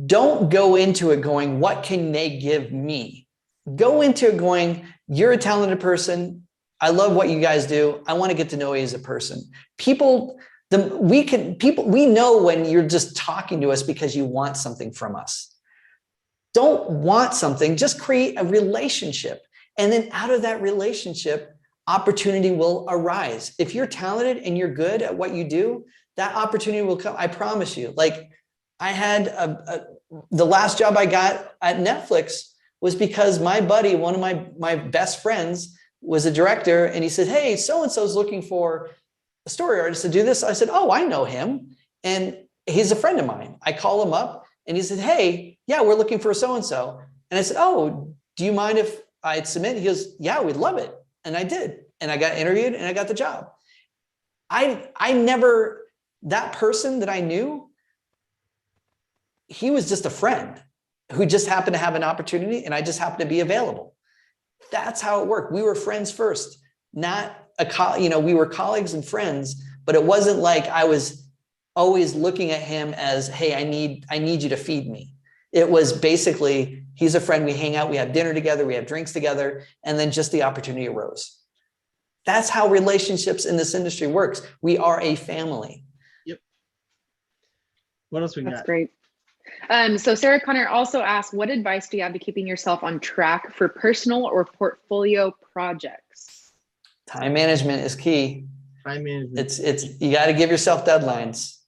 don't go into it going, what can they give me? Go into it going, you're a talented person. I love what you guys do. I want to get to know you as a person. We know when you're just talking to us because you want something from us. Don't want something, just create a relationship. And then out of that relationship, opportunity will arise. If you're talented and you're good at what you do, that opportunity will come. I promise you. Like I had the last job I got at Netflix was because my buddy, one of my best friends, was a director, and he said, hey, so-and-so's looking for a story artist to do this. I said, oh, I know him. And he's a friend of mine. I call him up and he said, hey, yeah, we're looking for a so-and-so. And I said, oh, do you mind if I submit? He goes, yeah, we'd love it. And I did. And I got interviewed and I got the job. That person that I knew, he was just a friend who just happened to have an opportunity and I just happened to be available. That's how it worked. We were friends first, we were colleagues and friends, but it wasn't like I was always looking at him as, hey, I need you to feed me. It was basically, he's a friend, we hang out, we have dinner together, we have drinks together, and then just the opportunity arose. That's how relationships in this industry works. We are a family. Yep. What else we got? That's great. So Sarah Connor also asked, what advice do you have to keeping yourself on track for personal or portfolio projects? Time management is key. Time management. You got to give yourself deadlines.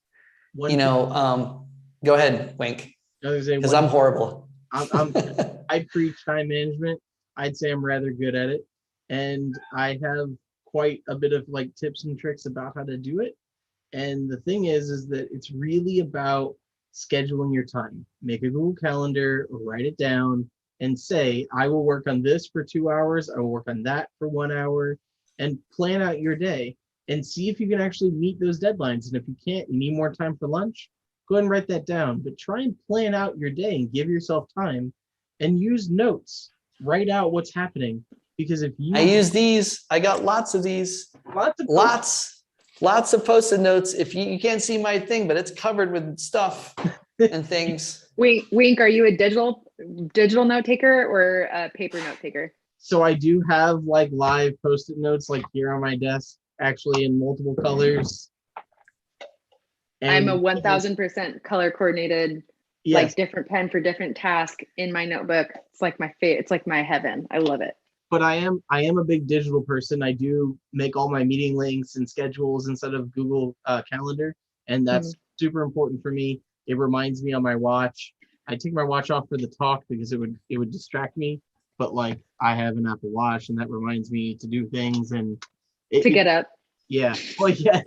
Go ahead, Wink, because I'm horrible. I preach time management. I'd say I'm rather good at it. And I have quite a bit of like tips and tricks about how to do it. And the thing is that it's really about scheduling your time. Make a Google Calendar, write it down, and say, I will work on this for 2 hours. I will work on that for 1 hour, and plan out your day and see if you can actually meet those deadlines. And if you can't, you need more time for lunch, go ahead and write that down. But try and plan out your day and give yourself time and use notes. Write out what's happening. Because if you use these, I got lots of these, lots of Post-it notes. If you can't see my thing, but it's covered with stuff and things. Wink, are you a digital note taker or a paper note taker? So I do have like live Post-it notes like here on my desk, actually in multiple colors. And I'm a 1000% color coordinated, yes, like different pen for different task in my notebook. It's like my favorite. It's like my heaven. I love it. But I am a big digital person. I do make all my meeting links and schedules instead of Google Calendar, and that's super important for me. It reminds me on my watch. I take my watch off for the talk because it would distract me. But like I have an Apple Watch, and that reminds me to do things and to get up. Yeah. Well, yeah.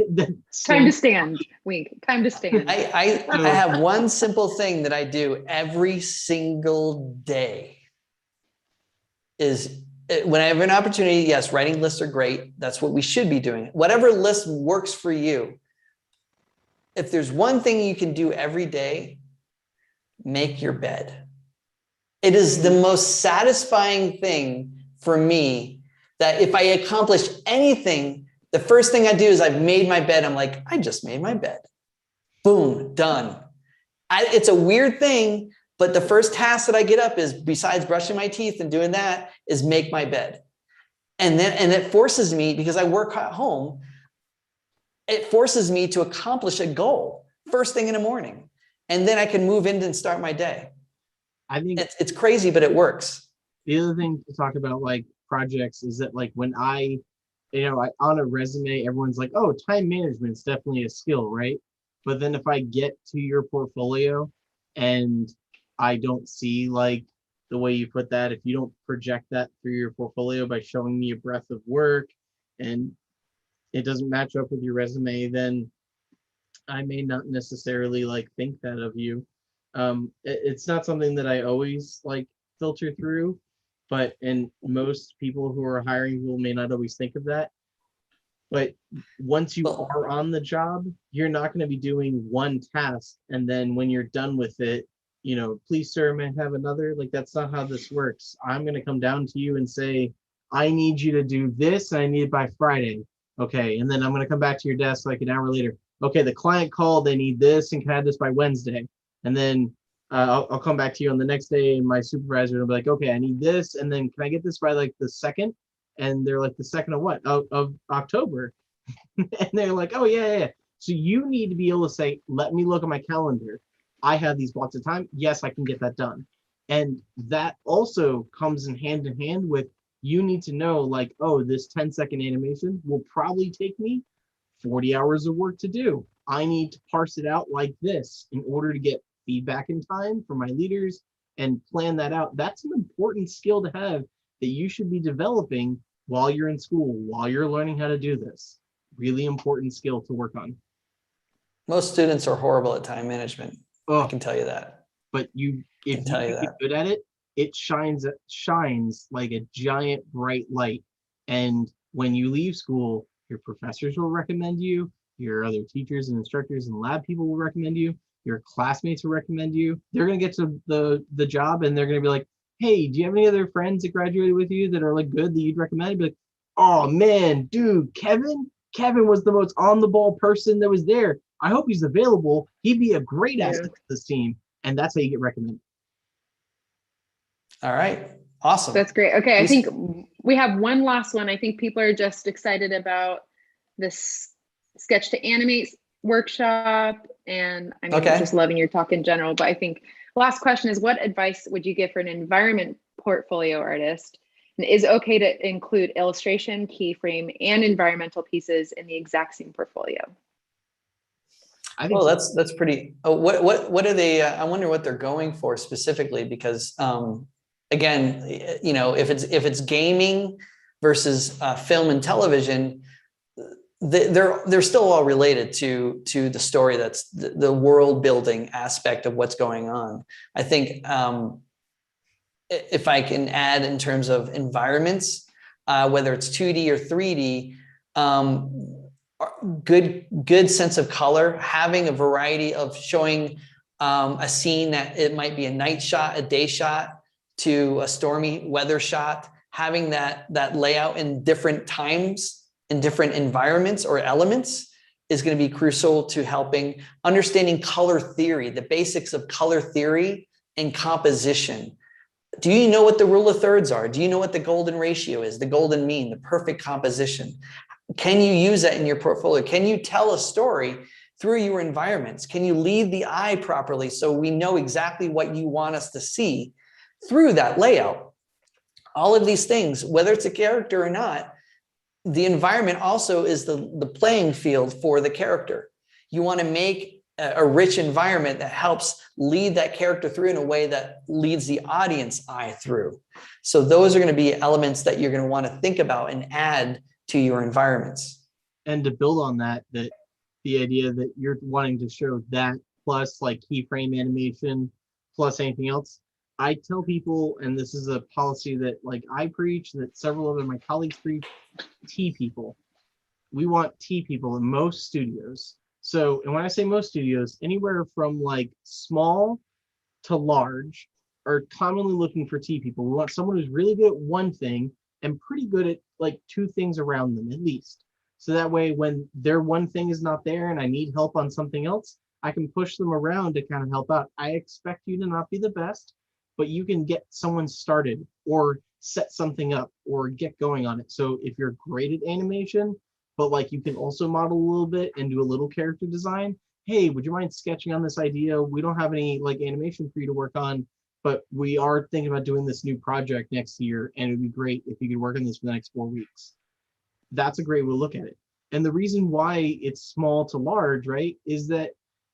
Time to stand. Wink. Time to stand. I have one simple thing that I do every single day is, when I have an opportunity, yes, writing lists are great. That's what we should be doing. Whatever list works for you. If there's one thing you can do every day, make your bed. It is the most satisfying thing for me that if I accomplish anything, the first thing I do is I've made my bed. I'm like, I just made my bed. Boom, done. It's a weird thing. But the first task that I get up is, besides brushing my teeth and doing that, is make my bed. And it forces me, because I work at home, it forces me to accomplish a goal first thing in the morning. And then I can move in and start my day. I think it's crazy, but it works. The other thing to talk about like projects is that like when on a resume, everyone's like, oh, time management is definitely a skill, right? But then if I get to your portfolio and I don't see like the way you put that, if you don't project that through your portfolio by showing me a breadth of work and it doesn't match up with your resume, then I may not necessarily like think that of you. It's not something that I always like filter through, and most people who are hiring people may not always think of that. But once you are on the job, you're not going to be doing one task and then when you're done with it, please, sir, may I have another? Like, that's not how this works. I'm going to come down to you and say, I need you to do this, and I need it by Friday. Okay. And then I'm going to come back to your desk like an hour later. Okay, the client called, they need this, and can I have this by Wednesday? And then I'll come back to you on the next day, and my supervisor will be like, okay, I need this, and then can I get this by like the 2nd? And they're like, the 2nd of what? Of October. And they're like, oh yeah. So you need to be able to say, let me look at my calendar. I have these blocks of time. Yes, I can get that done. And that also comes in hand with, you need to know like, oh, this 10-second animation will probably take me 40 hours of work to do. I need to parse it out like this in order to get feedback in time from my leaders and plan that out. That's an important skill to have that you should be developing while you're in school, while you're learning how to do this. Really important skill to work on. Most students are horrible at time management. I Oh, can tell you that. but if you can tell you get that. good at it, it shines like a giant bright light. And when you leave school, your professors will recommend you, your other teachers and instructors and lab people will recommend you, your classmates will recommend you. They're gonna get to the job and they're gonna be like, hey, do you have any other friends that graduated with you that are like good that you'd recommend? Be like, oh man, dude, Kevin was the most on the ball person that was there. I hope he's available. He'd be a great asset to this team. And that's how you get recommended. All right. Awesome. That's great. Okay, I think we have one last one. I think people are just excited about this sketch to animate workshop. And I mean, just loving your talk in general. But I think last question is, what advice would you give for an environment portfolio artist? And is it okay to include illustration, keyframe, and environmental pieces in the exact same portfolio? I think that's pretty. Oh, what are they? I wonder what they're going for specifically, because again, you know, if it's gaming versus film and television, they're still all related to the story. That's the world building aspect of what's going on. I think if I can add in terms of environments, whether it's 2D or 3D. Good sense of color, having a variety of showing a scene that it might be a night shot, a day shot, to a stormy weather shot, having that layout in different times, in different environments or elements is going to be crucial to helping understanding color theory, the basics of color theory and composition. Do you know what the rule of thirds are? Do you know what the golden ratio is, the golden mean, the perfect composition? Can you use that in your portfolio? Can you tell a story through your environments? Can you lead the eye properly so we know exactly what you want us to see through that layout? All of these things, whether it's a character or not, the environment also is the playing field for the character. You want to make a rich environment that helps lead that character through in a way that leads the audience eye through. So those are going to be elements that you're going to want to think about and add to your environments. And to build on that, the idea that you're wanting to show that plus like keyframe animation plus anything else, I tell people, and this is a policy that like I preach, that several of my colleagues preach, T people. We want T people in most studios. So, and when I say most studios, anywhere from like small to large are commonly looking for T people. We want someone who's really good at one thing and pretty good at like two things around them at least. So that way, when their one thing is not there and I need help on something else, I can push them around to kind of help out. I expect you to not be the best, but you can get someone started or set something up or get going on it. So if you're great at animation, but like you can also model a little bit and do a little character design, hey, would you mind sketching on this idea? We don't have any like animation for you to work on, but we are thinking about doing this new project next year, and it'd be great if you could work on this for the next 4 weeks. That's a great way to look at it. And the reason why it's small to large, right, is that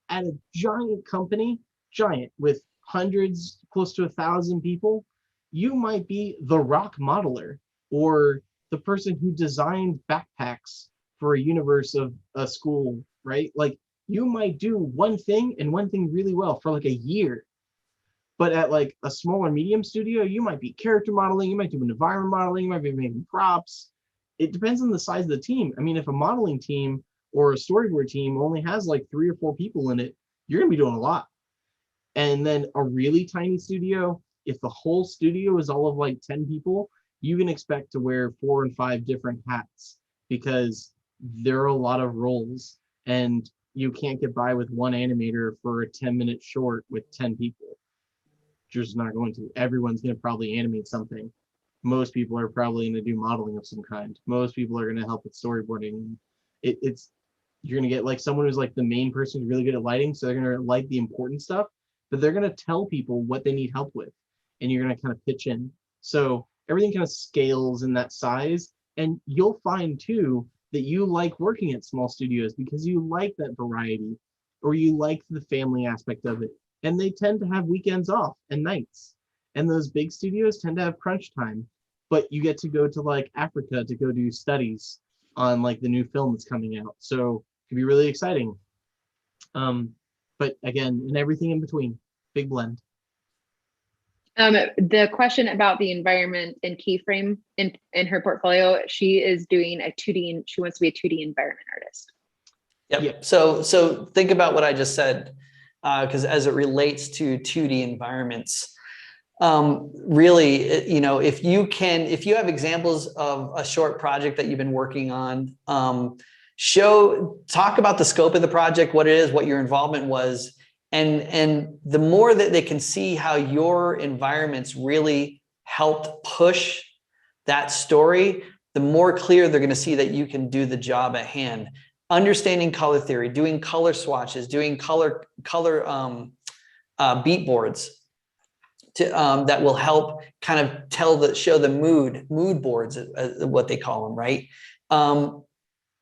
at a giant company, giant with hundreds, close to 1,000 people, you might be the rock modeler or the person who designed backpacks for a universe of a school, right? Like you might do one thing and one thing really well for like a year. But at like a small or medium studio, you might be character modeling, you might do an environment modeling, you might be making props. It depends on the size of the team. I mean, if a modeling team or a storyboard team only has like 3 or 4 people in it, you're gonna be doing a lot. And then a really tiny studio, if the whole studio is all of like 10 people, you can expect to wear 4 and 5 different hats because there are a lot of roles and you can't get by with one animator for a 10-minute short with 10 people. just not going to. Everyone's going to probably animate something. Most people are probably going to do modeling of some kind. Most people are going to help with storyboarding. It's you're going to get like someone who's like the main person who's really good at lighting, so they're going to light the important stuff, but they're going to tell people what they need help with, and you're going to kind of pitch in. So everything kind of scales in that size, and you'll find too that you like working at small studios because you like that variety, or you like the family aspect of it, and they tend to have weekends off and nights, and those big studios tend to have crunch time, but you get to go to like Africa to go do studies on like the new film that's coming out, so it could be really exciting. But again, and everything in between, big blend. The question about the environment and Keyframe in her portfolio, she is doing a 2D, and she wants to be a 2D environment artist. Yep. Yeah. So think about what I just said, because as it relates to 2D environments, really, if you have examples of a short project that you've been working on, talk about the scope of the project, what it is, what your involvement was. And the more that they can see how your environments really helped push that story, the more clear they're going to see that you can do the job at hand. Understanding color theory, doing color swatches, doing color beat boards that will help kind of show the mood boards, what they call them, right?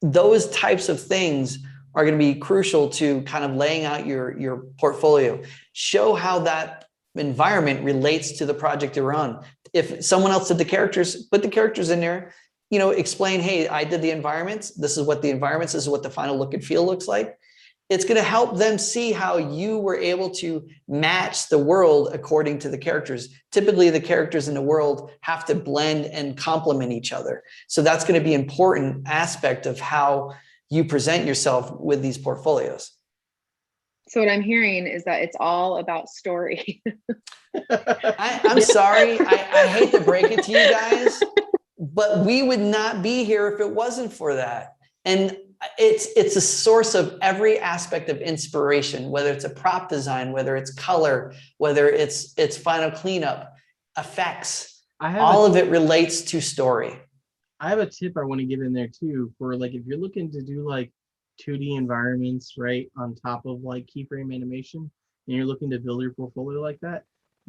Those types of things are going to be crucial to kind of laying out your portfolio. Show how that environment relates to the project you're on. If someone else did the characters, put the characters in there, explain, hey, I did the environments. This is what the environments, this is what the final look and feel looks like. It's going to help them see how you were able to match the world according to the characters. Typically, the characters in the world have to blend and complement each other. So that's going to be an important aspect of how you present yourself with these portfolios. So what I'm hearing is that it's all about story. I'm sorry. I hate to break it to you guys, but we would not be here if it wasn't for that. And it's a source of every aspect of inspiration, whether it's a prop design, whether it's color, whether it's final cleanup, effects. All of it relates to story. I have a tip I want to give in there too, for like, if you're looking to do like 2D environments, right, on top of like keyframe animation, and you're looking to build your portfolio like that,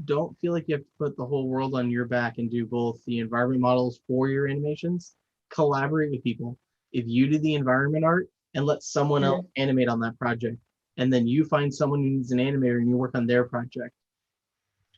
don't feel like you have to put the whole world on your back and do both the environment models for your animations. Collaborate with people. If you do the environment art and let someone else animate on that project, and then you find someone who needs an animator and you work on their project,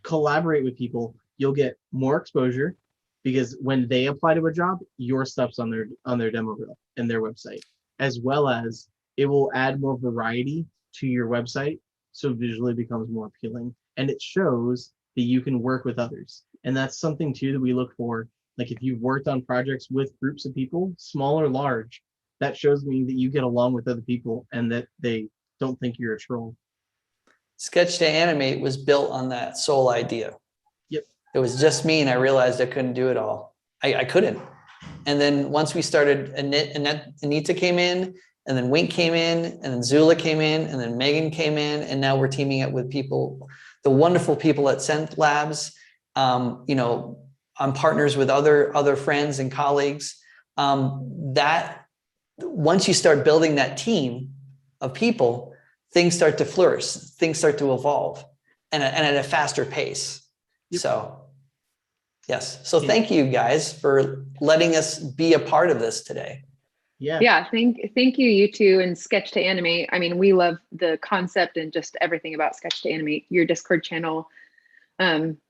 collaborate with people. You'll get more exposure, because when they apply to a job, your stuff's on their demo reel and their website, as well as it will add more variety to your website, so visually becomes more appealing, and it shows that you can work with others. And that's something too that we look for. Like, if you've worked on projects with groups of people, small or large, that shows me that you get along with other people and that they don't think you're a troll. Sketch to Animate was built on that sole idea. Yep. It was just me, and I realized I couldn't do it all. I couldn't. And then once we started, Anita came in, and then Wink came in, and then Zula came in, and then Megan came in, and now we're teaming up with people, the wonderful people at Xencelabs. I'm partners with other friends and colleagues. That once you start building that team of people, things start to flourish, things start to evolve, and at a faster pace. Yep. So, yes. So thank you guys for letting us be a part of this today. Yeah. Thank you, you two, and Sketch to Animate. I mean, we love the concept and just everything about Sketch to Animate. Your Discord channel,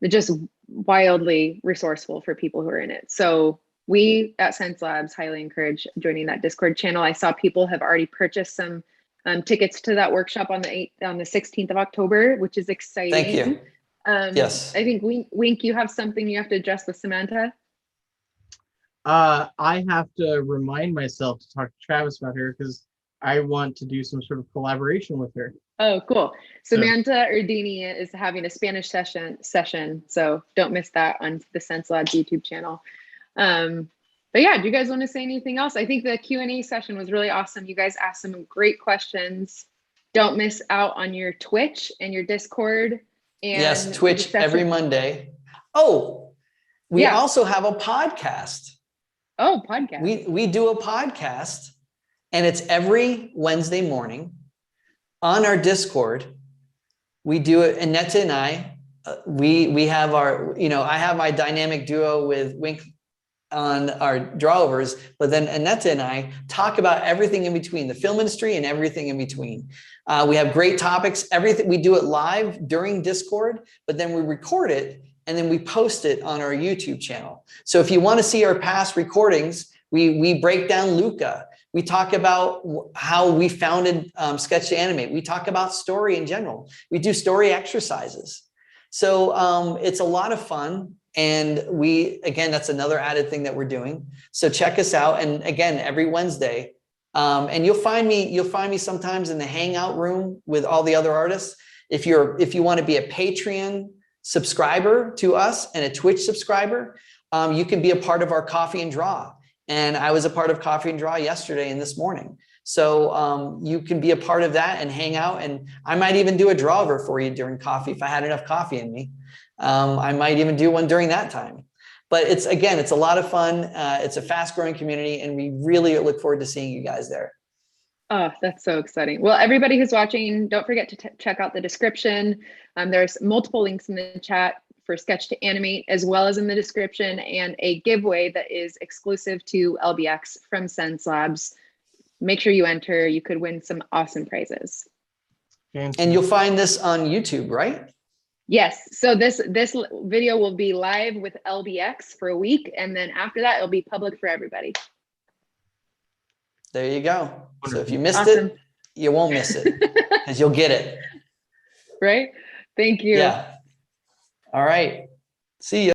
just wildly resourceful for people who are in it. So we at Xencelabs highly encourage joining that Discord channel. I saw people have already purchased some tickets to that workshop on the 16th of October, which is exciting. Thank you. Yes. I think Wink, you have something you have to address with Samantha. I have to remind myself to talk to Travis about her, because I want to do some sort of collaboration with her. Oh, cool. Samantha Urdini is having a Spanish session, so don't miss that on the Xencelabs YouTube channel. But yeah, do you guys want to say anything else? I think the Q&A session was really awesome. You guys asked some great questions. Don't miss out on your Twitch and your Discord. Yes, And Twitch discussion- every Monday. Oh, we Yeah. also have a podcast. Oh, podcast. We do a podcast, and it's every Wednesday morning on our Discord. We do it, and Netta and I, we have our, I have my dynamic duo with Wink on our drawovers, but then Annetta and I talk about everything in between, the film industry and everything in between. We have great topics, everything. We do it live during Discord, but then we record it and then we post it on our YouTube channel. So if you want to see our past recordings, we break down Luca. We talk about how we founded Sketch to Animate. We talk about story in general. We do story exercises. So it's a lot of fun. And again, that's another added thing that we're doing. So check us out. And again, every Wednesday, and you'll find me sometimes in the hangout room with all the other artists. If you want to be a Patreon subscriber to us and a Twitch subscriber, you can be a part of our Coffee and Draw. And I was a part of Coffee and Draw yesterday and this morning. So you can be a part of that and hang out. And I might even do a drawer for you during coffee if I had enough coffee in me. I might even do one during that time. But it's a lot of fun. It's a fast growing community, and we really look forward to seeing you guys there. Oh, that's so exciting. Well, everybody who's watching, don't forget to check out the description. There's multiple links in the chat for Sketch to Animate, as well as in the description, and a giveaway that is exclusive to LBX from Xencelabs. Make sure you enter. You could win some awesome prizes. And you'll find this on YouTube, right? Yes. So this video will be live with LBX for a week, and then after that, it'll be public for everybody. There you go. So if you missed Awesome. it, you won't miss it because you'll get it. Right? Thank you. Yeah. All right. See ya.